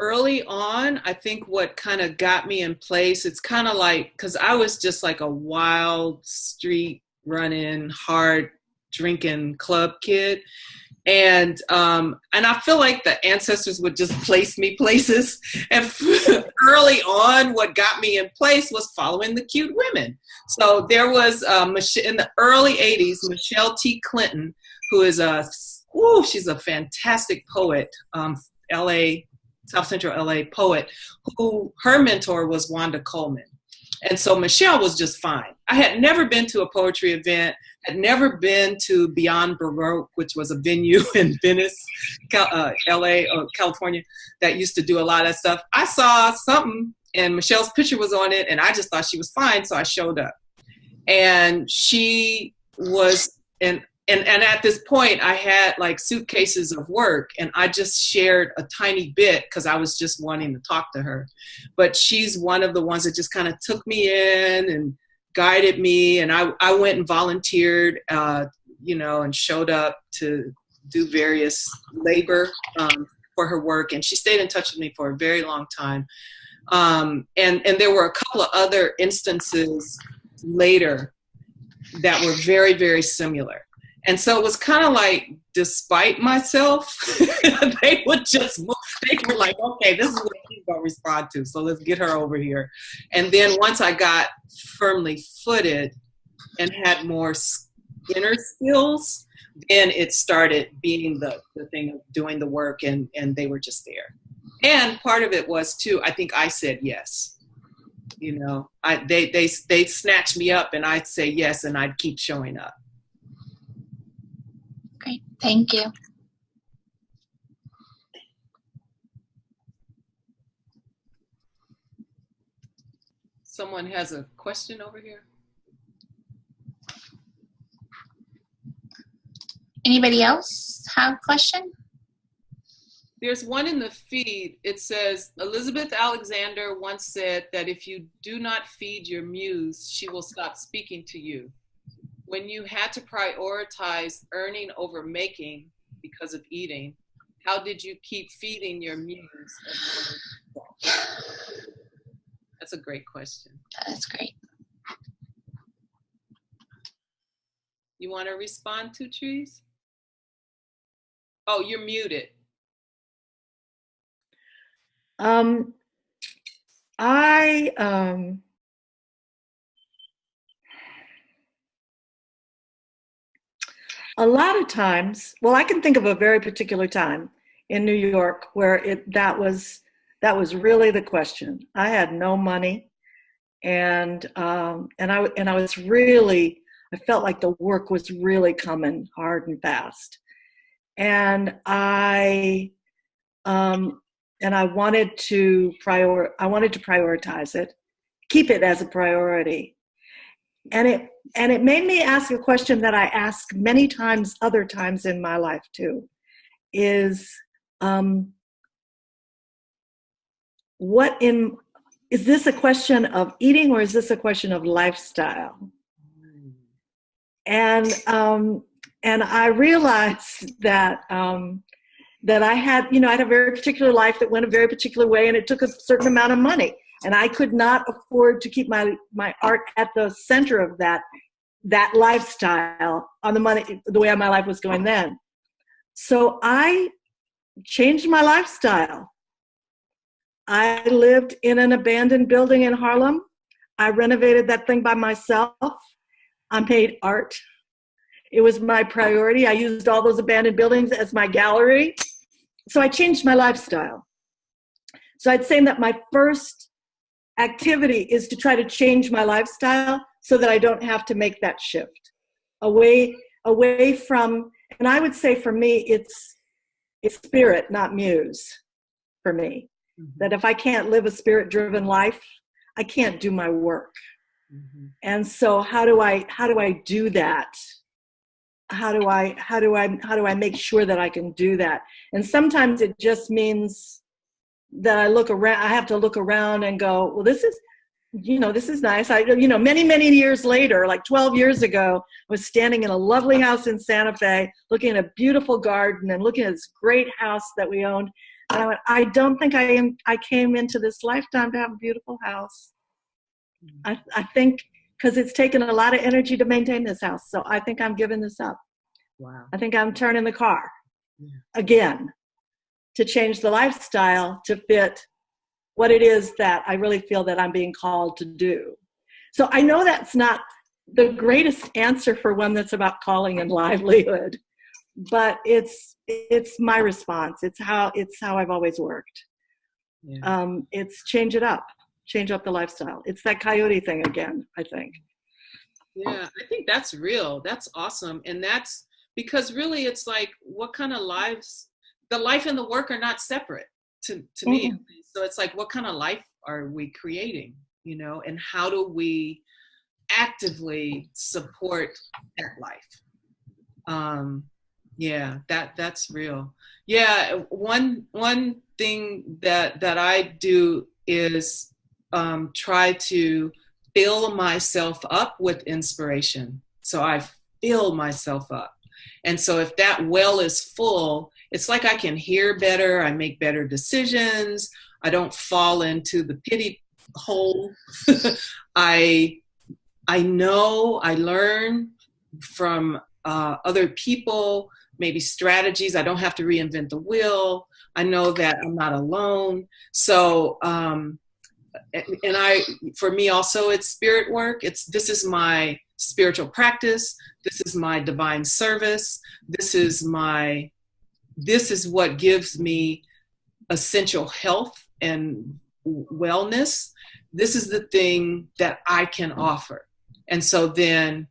Early on, I think what kind of got me in place, it's kind of like, because I was just like a wild street running, hard drinking club kid. And I feel like the ancestors would just place me places. And early on, what got me in place was following the cute women. So there was, in the early 80s, Michelle T. Clinton, who is she's a fantastic poet, South Central LA poet, who her mentor was Wanda Coleman. And so Michelle was just fine. I had never been to a poetry event, had never been to Beyond Baroque, which was a venue in Venice, LA, or California, that used to do a lot of stuff. I saw something and Michelle's picture was on it, and I just thought she was fine, so I showed up. And she was, and and at this point I had like suitcases of work, and I just shared a tiny bit because I was just wanting to talk to her. But she's one of the ones that just kind of took me in and guided me. And I went and volunteered, and showed up to do various labor for her work. And she stayed in touch with me for a very long time. And there were a couple of other instances later that were very, very similar. And so it was kind of like, despite myself, they would just move. They were like, okay, this is what she's going to respond to, so let's get her over here. And then once I got firmly footed and had more inner skills, then it started being the thing of doing the work, and they were just there. And part of it was, too, I think I said yes. They snatched me up, and I'd say yes, and I'd keep showing up. Great, thank you. Someone has a question over here. Anybody else have a question? There's one in the feed. It says, Elizabeth Alexander once said that if you do not feed your muse, she will stop speaking to you. When you had to prioritize earning over making because of eating, how did you keep feeding your muse? That's a great question. That's great. You want to respond, TwoTrees? Oh, you're muted. A lot of times, well, I can think of a very particular time in New York where that was really the question. I had no money, and I was really, I felt like the work was really coming hard and fast, and I wanted to prioritize it, keep it as a priority. And it made me ask a question that I ask many times, other times in my life too, is is this a question of eating, or is this a question of lifestyle? And I realized that I had a very particular life that went a very particular way, and it took a certain amount of money. And I could not afford to keep my art at the center of that lifestyle on the money, the way my life was going then. So I changed my lifestyle. I lived in an abandoned building in Harlem. I renovated that thing by myself. I made art. It was my priority. I used all those abandoned buildings as my gallery. So I changed my lifestyle. So I'd say that my first activity is to try to change my lifestyle so that I don't have to make that shift away from, and I would say for me, it's spirit, not muse for me. Mm-hmm. That if I can't live a spirit-driven life, I can't do my work. Mm-hmm. And so how do I do that? How do I make sure that I can do that? And sometimes it just means that I look around, I have to look around and go, well, this is nice. Many years later, like 12 years ago, I was standing in a lovely house in Santa Fe, looking at a beautiful garden and looking at this great house that we owned. And I went, I don't think I came into this lifetime to have a beautiful house. I think, because it's taken a lot of energy to maintain this house. So I think I'm giving this up. Wow. I think I'm turning the car again, to change the lifestyle to fit what it is that I really feel that I'm being called to do. So I know that's not the greatest answer for one that's about calling and livelihood, but it's my response. It's how I've always worked. Yeah. It's change up the lifestyle. It's that coyote thing again, I think. Yeah, I think that's real. That's awesome. And that's because really it's like, what kind of lives, the life and the work are not separate to me. So it's like, what kind of life are we creating, and how do we actively support that life? Yeah, that's real. Yeah, one thing that I do is try to fill myself up with inspiration. So I fill myself up. And so if that well is full, it's like I can hear better, I make better decisions, I don't fall into the pity hole. I know, I learn from other people, maybe strategies. I don't have to reinvent the wheel. I know that I'm not alone. So, for me also, it's spirit work. This is my spiritual practice. This is my divine service. This is what gives me essential health and wellness. This is the thing that I can offer. And so then,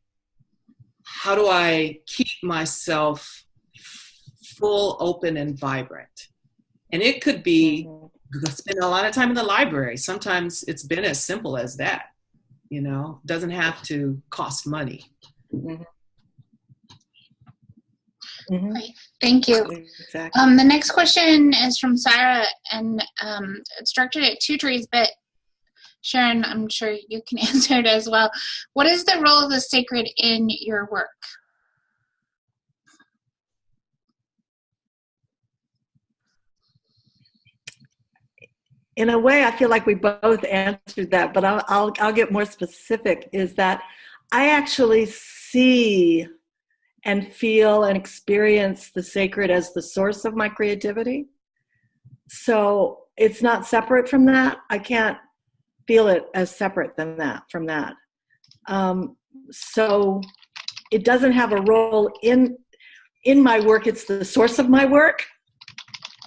how do I keep myself full, open, and vibrant? And it could be spend a lot of time in the library. Sometimes it's been as simple as that. Doesn't have to cost money. Mm-hmm. Mm-hmm. Great. Thank you. Exactly. The next question is from Sarah, and it's directed at TwoTrees, but Sharon, I'm sure you can answer it as well. What is the role of the sacred in your work? In a way, I feel like we both answered that, but I'll get more specific, is that I actually see and feel and experience the sacred as the source of my creativity. So it's not separate from that. I can't feel it as separate from that. So it doesn't have a role in my work. It's the source of my work.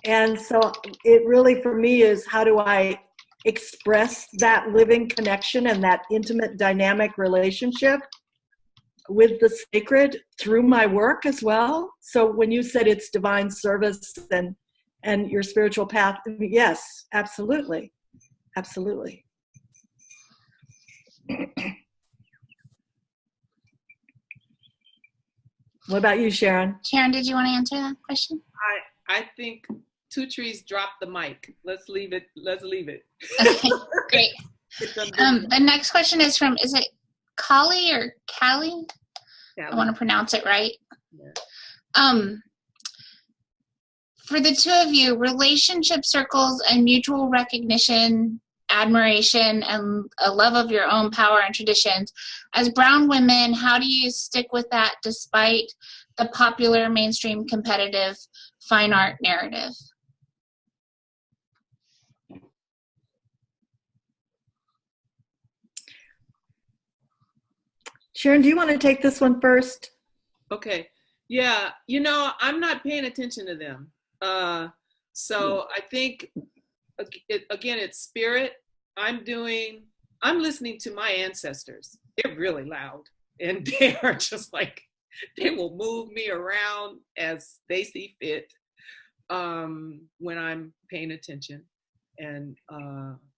And so it really, for me, is how do I express that living connection and that intimate dynamic relationship with the sacred through my work as well. So when you said it's divine service and your spiritual path, yes, absolutely. Absolutely. What about you, Sharon? Sharon, did you want to answer that question? I think TwoTrees dropped the mic. Let's leave it. Okay, great. The next question is it Kali or Callie? I want to pronounce it right. Yeah. For the two of you, relationship circles and mutual recognition, admiration, and a love of your own power and traditions. As brown women, how do you stick with that despite the popular mainstream competitive fine art narrative? Sharon, do you want to take this one first? Okay. Yeah. I'm not paying attention to them. So I think, again, it's spirit. I'm listening to my ancestors. They're really loud, and they are just like, they will move me around as they see fit when I'm paying attention and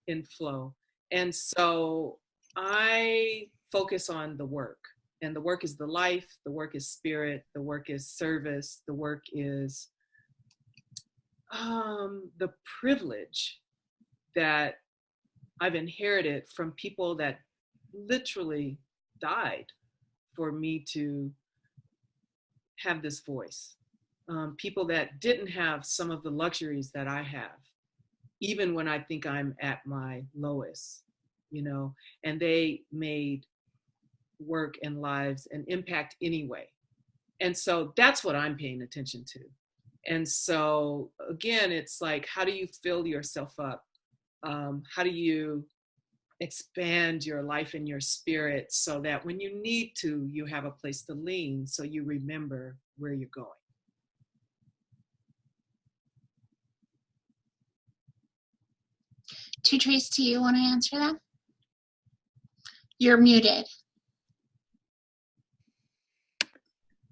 in flow. And so I focus on the work, and the work is the life, the work is spirit, the work is service, the work is the privilege that I've inherited from people that literally died for me to have this voice. People that didn't have some of the luxuries that I have, even when I think I'm at my lowest, and they made work and lives and impact anyway. And so that's what I'm paying attention to. And so again, it's like, how do you fill yourself up? How do you expand your life and your spirit so that when you need to, you have a place to lean, so you remember where you're going? TwoTrees, do you want to answer that? You're muted.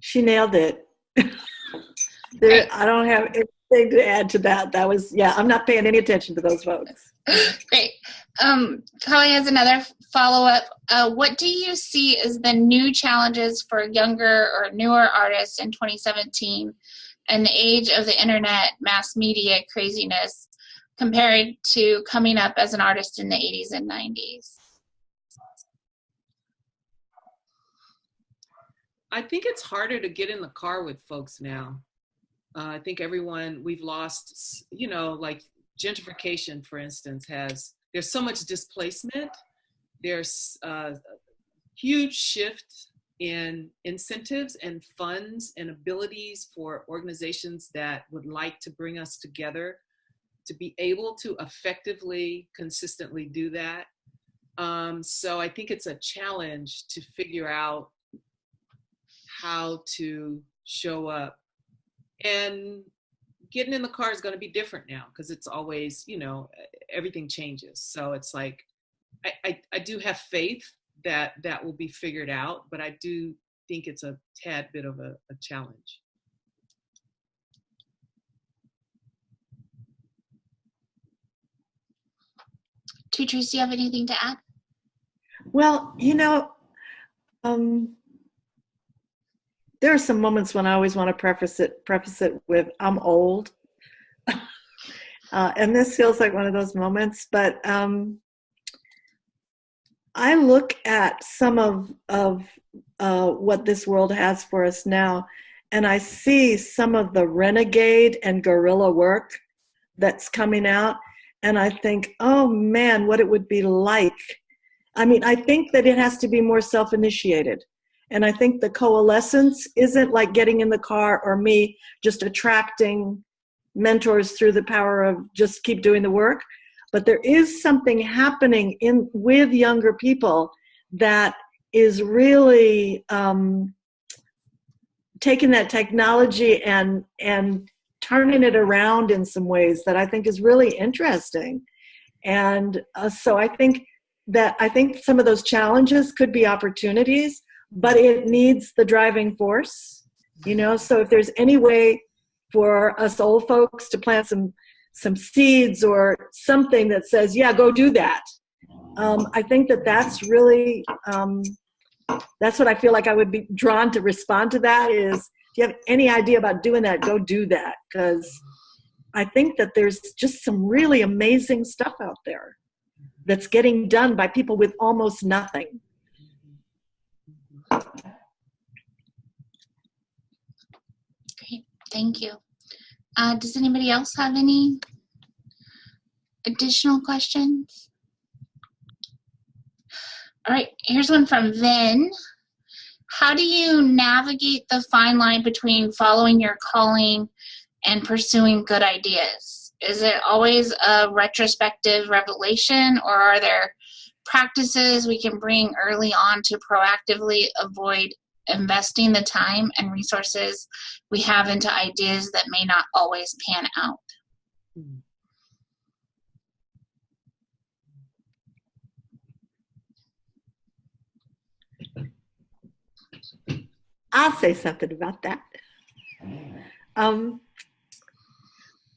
She nailed it. I don't have anything to add to that. That was, I'm not paying any attention to those folks. Great. Carly has another follow-up. What do you see as the new challenges for younger or newer artists in 2017 and the age of the internet mass media craziness compared to coming up as an artist in the 80s and 90s? I think it's harder to get in the car with folks now. I think we've lost, like gentrification, for instance, there's so much displacement. There's a huge shift in incentives and funds and abilities for organizations that would like to bring us together to be able to effectively, consistently do that. So I think it's a challenge to figure out how to show up. And getting in the car is going to be different now because it's always, everything changes. So it's like, I do have faith that will be figured out, but I do think it's a tad bit of a challenge. TwoTrees, do you have anything to add? Well, there are some moments when I always want to preface it with, I'm old. And this feels like one of those moments, but I look at some of what this world has for us now, and I see some of the renegade and guerrilla work that's coming out, and I think, oh man, what it would be like. I mean, I think that it has to be more self-initiated. And I think the coalescence isn't like getting in the car or me just attracting mentors through the power of just keep doing the work. But there is something happening with younger people that is really taking that technology and turning it around in some ways that I think is really interesting. And so I think some of those challenges could be opportunities, but it needs the driving force, so if there's any way for us old folks to plant some seeds or something that says, yeah, go do that. I think that's really, that's what I feel like I would be drawn to respond to that is, if you have any idea about doing that, go do that. Because I think that there's just some really amazing stuff out there that's getting done by people with almost nothing. Great, thank you. Does anybody else have any additional questions? All right, here's one from Vin. How do you navigate the fine line between following your calling and pursuing good ideas? Is it always a retrospective revelation, or are there practices we can bring early on to proactively avoid investing the time and resources we have into ideas that may not always pan out? I'll say something about that.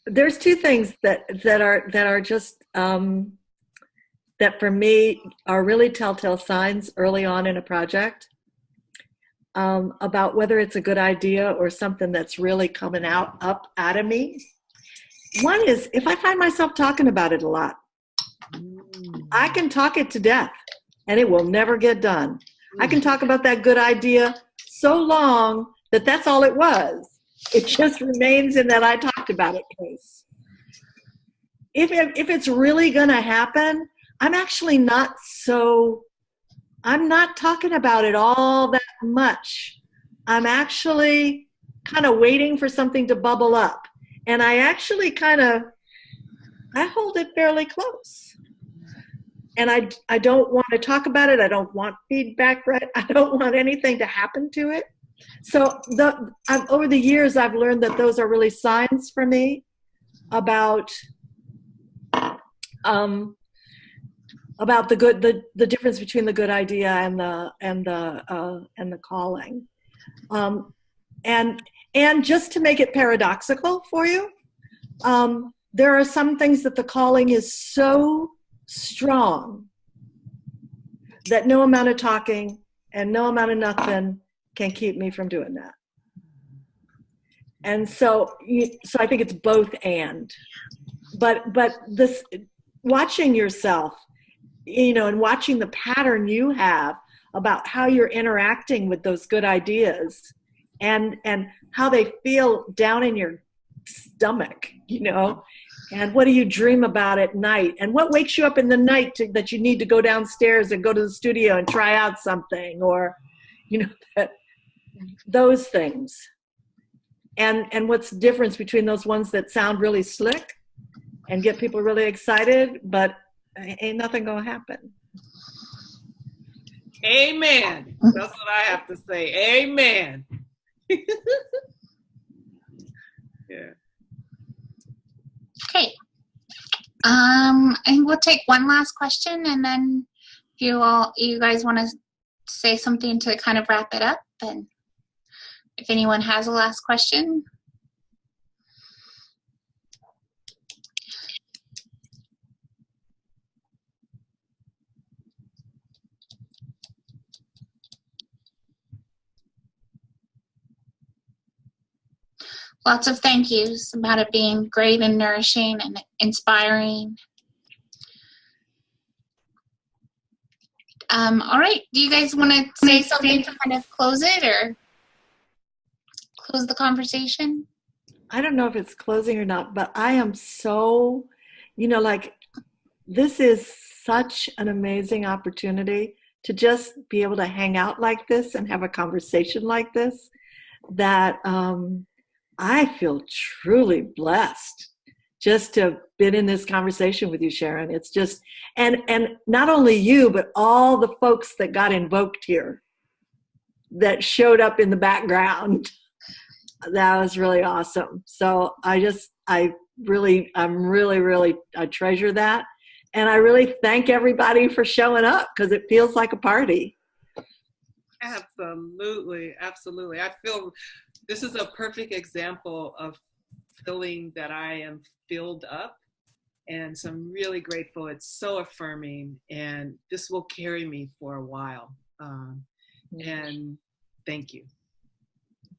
There's two things that are just that for me are really telltale signs early on in a project about whether it's a good idea or something that's really coming up out of me. One is if I find myself talking about it a lot. I can talk it to death and it will never get done. I can talk about that good idea so long that that's all it was. It just remains in that I talked about it place. If it's really going to happen, I'm not talking about it all that much. I'm actually kind of waiting for something to bubble up. And I actually I hold it fairly close. And I don't want to talk about it. I don't want feedback, right? I don't want anything to happen to it. So over the years, I've learned that those are really signs for me about the difference between the good idea and the calling. And just to make it paradoxical for you, there are some things that the calling is so strong that no amount of talking and no amount of nothing can keep me from doing that. And so I think it's both and. But this, watching yourself, and watching the pattern you have about how you're interacting with those good ideas and how they feel down in your stomach, and what do you dream about at night, and what wakes you up in the night that you need to go downstairs and go to the studio and try out something, or those things, and what's the difference between those ones that sound really slick and get people really excited, but ain't nothing gonna happen. Amen. That's what I have to say. Amen. Yeah. Okay. I think we'll take one last question, and then if you guys want to say something to kind of wrap it up, and if anyone has a last question. Lots of thank yous about it being great and nourishing and inspiring. All right, do you guys want to say something to kind of close it or close the conversation? I don't know if it's closing or not, but I am so, this is such an amazing opportunity to just be able to hang out like this and have a conversation like this, that I feel truly blessed just to have been in this conversation with you, Sharon. It's just, and not only you, but all the folks that got invoked here that showed up in the background. That was really awesome. So I really treasure that. And I really thank everybody for showing up, because it feels like a party. Absolutely. Absolutely. I feel this is a perfect example of feeling that I am filled up. And so I'm really grateful. It's so affirming, and this will carry me for a while. And thank you.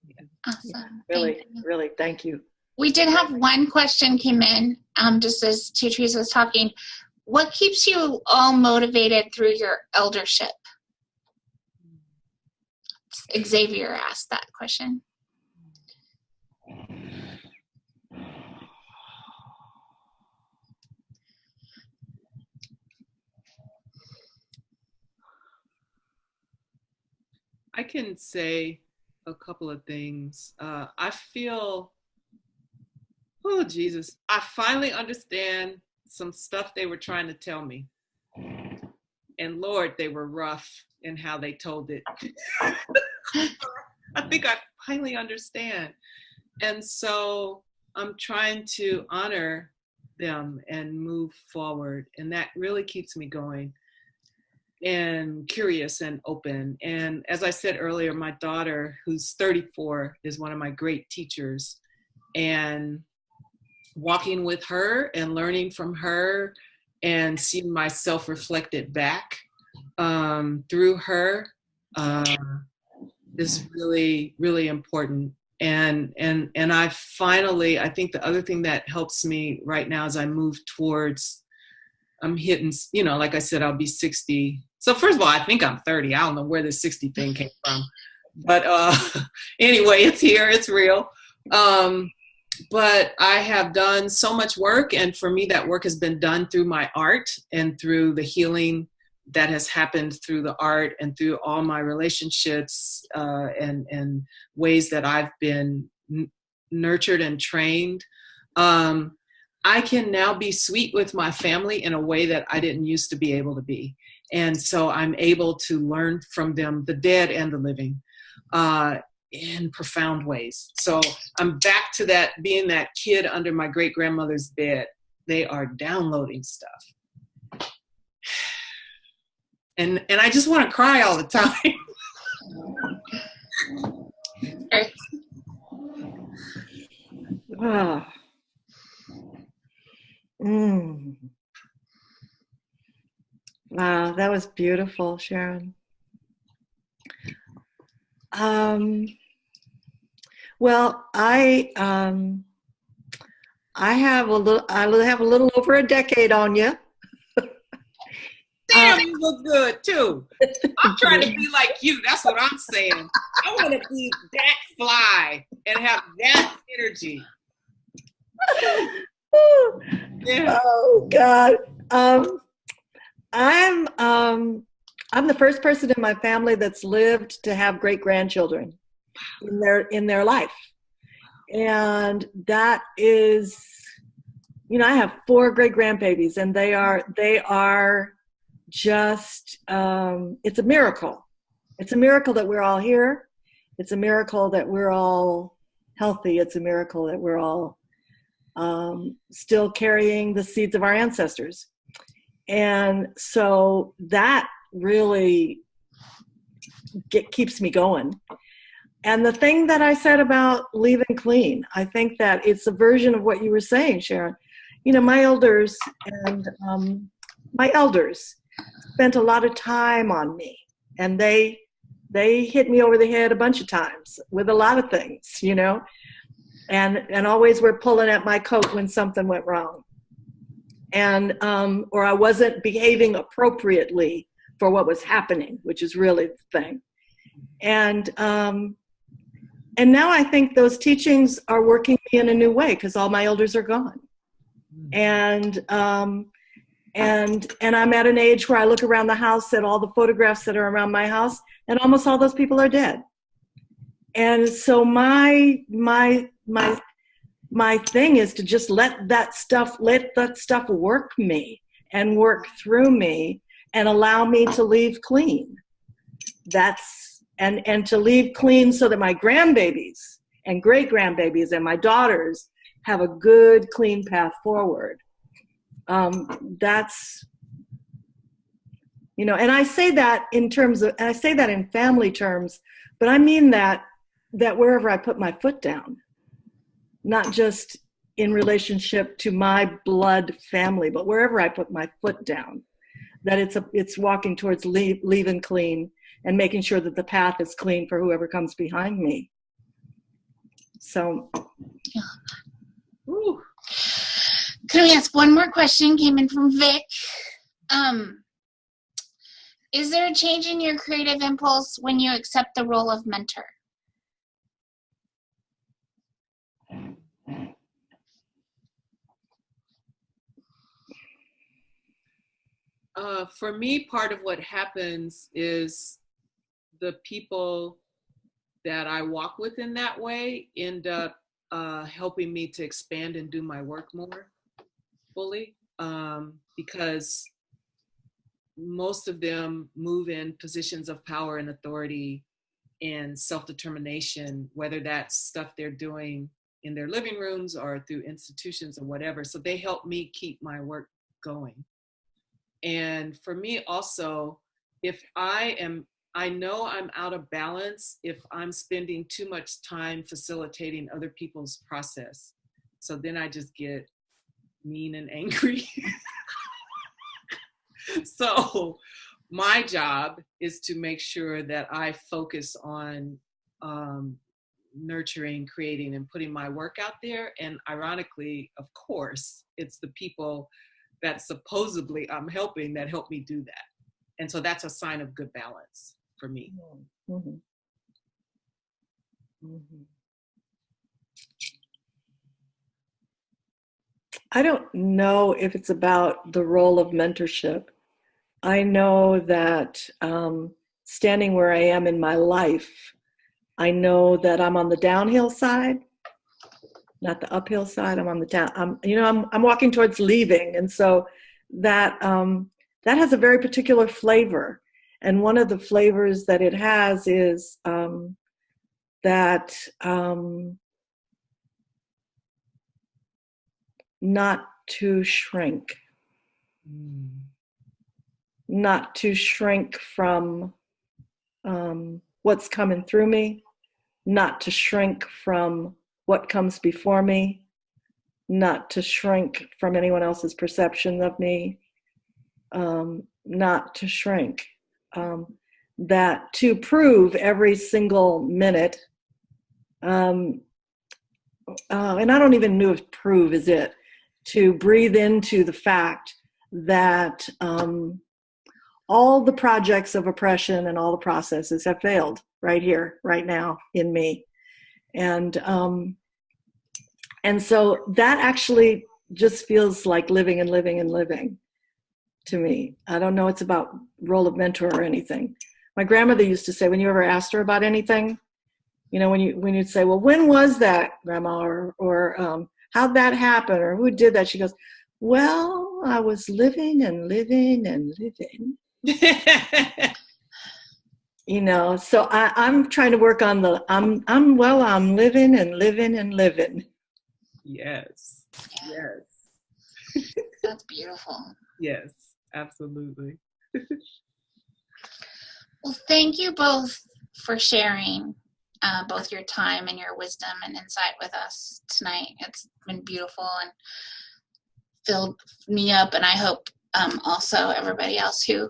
Yeah. Awesome. Really, thank you. We did have one question came in, just as TwoTrees was talking. What keeps you all motivated through your eldership? Xavier asked that question. I can say a couple of things. I feel, oh Jesus, I finally understand some stuff they were trying to tell me. And Lord, they were rough in how they told it. I think I finally understand. And so I'm trying to honor them and move forward. And that really keeps me going and curious and open. And as I said earlier, my daughter, who's 34, is one of my great teachers. And walking with her and learning from her and seeing myself reflected back through her is really, really important. And I think the other thing that helps me right now as I move towards, I'm hitting, like I said, I'll be 60. So first of all, I think I'm 30. I don't know where this 60 thing came from. But anyway, it's here, it's real. But I have done so much work, and for me, that work has been done through my art and through the healing that has happened through the art and through all my relationships and ways that I've been nurtured and trained. I can now be sweet with my family in a way that I didn't used to be able to be. And so I'm able to learn from them, the dead and the living, in profound ways. So I'm back to that, being that kid under my great-grandmother's bed. They are downloading stuff. And I just want to cry all the time. Ah. Mm. Wow, that was beautiful, Sharon. Well, I have a little over a decade on you. Damn, you look good too. I'm trying to be like you. That's what I'm saying. I want to be that fly and have that energy. Yeah. Oh God. I'm the first person in my family that's lived to have great grandchildren in their life. And that is, I have 4 great grandbabies, and they are just, it's a miracle. It's a miracle that we're all here. It's a miracle that we're all healthy. It's a miracle that we're all still carrying the seeds of our ancestors. And so that really keeps me going. And the thing that I said about leaving clean, I think that it's a version of what you were saying, Sharon. My elders spent a lot of time on me, and they hit me over the head a bunch of times with a lot of things, and always were pulling at my coat when something went wrong. And or I wasn't behaving appropriately for what was happening, which is really the thing. And now I think those teachings are working me in a new way, because all my elders are gone. And I'm at an age where I look around the house at all the photographs that are around my house, and almost all those people are dead. And so my thing is to just let that stuff work me and work through me and allow me to leave clean. And to leave clean so that my grandbabies and great grandbabies and my daughters have a good, clean path forward. That's, and I say that in family terms, but I mean that wherever I put my foot down, not just in relationship to my blood family, but wherever I put my foot down, that it's walking towards leaving clean and making sure that the path is clean for whoever comes behind me. So. Ooh. Can we ask one more question? Came in from Vic. Is there a change in your creative impulse when you accept the role of mentor? For me, part of what happens is the people that I walk with in that way end up helping me to expand and do my work more fully, because most of them move in positions of power and authority and self-determination, whether that's stuff they're doing in their living rooms or through institutions or whatever. So they help me keep my work going. And for me also, if I know I'm out of balance if I'm spending too much time facilitating other people's process. So then I just get mean and angry. So my job is to make sure that I focus on nurturing, creating, and putting my work out there. And ironically, of course, it's the people that supposedly I'm helping that help me do that. And so that's a sign of good balance for me. Mm-hmm. Mm-hmm. I don't know if it's about the role of mentorship. I know that standing where I am in my life, I know that I'm on the downhill side, not the uphill side. I'm on the down. I'm walking towards leaving, and so that that has a very particular flavor. And one of the flavors that it has is that not to shrink. Not to shrink from what's coming through me, not to shrink from what comes before me, not to shrink from anyone else's perception of me, not to shrink. That to prove every single minute, and I don't even know if prove is it, to breathe into the fact that all the projects of oppression and all the processes have failed right here, right now in me. And so that actually just feels like living and living and living to me. I don't know it's about role of mentor or anything. My grandmother used to say, when you ever asked her about anything, you know, when you'd say, well, when was that, Grandma? Or how'd that happen? Or who did that? She goes, well, I was living and living and living. You know, so I'm trying to work on I'm living and living and living. Yes. Yes. That's beautiful. Yes, absolutely. Well, thank you both for sharing both your time and your wisdom and insight with us tonight. It's been beautiful and filled me up, and I hope also everybody else who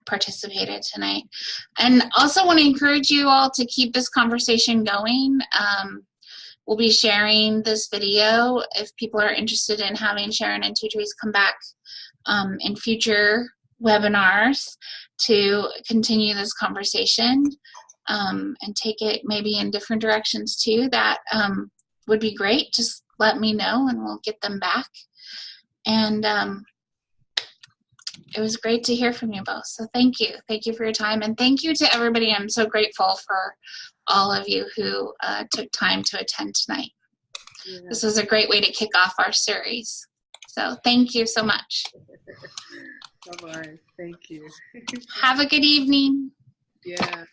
participated tonight. And also want to encourage you all to keep this conversation going. We'll be sharing this video if people are interested in having Sharon and TwoTrees come back in future webinars to continue this conversation and take it maybe in different directions too. That would be great. Just let me know and we'll get them back. And it was great to hear from you both. So thank you. Thank you for your time. And thank you to everybody. I'm so grateful for all of you who took time to attend tonight. Yeah. This was a great way to kick off our series. So thank you so much. Bye-bye. Thank you. Have a good evening. Yeah.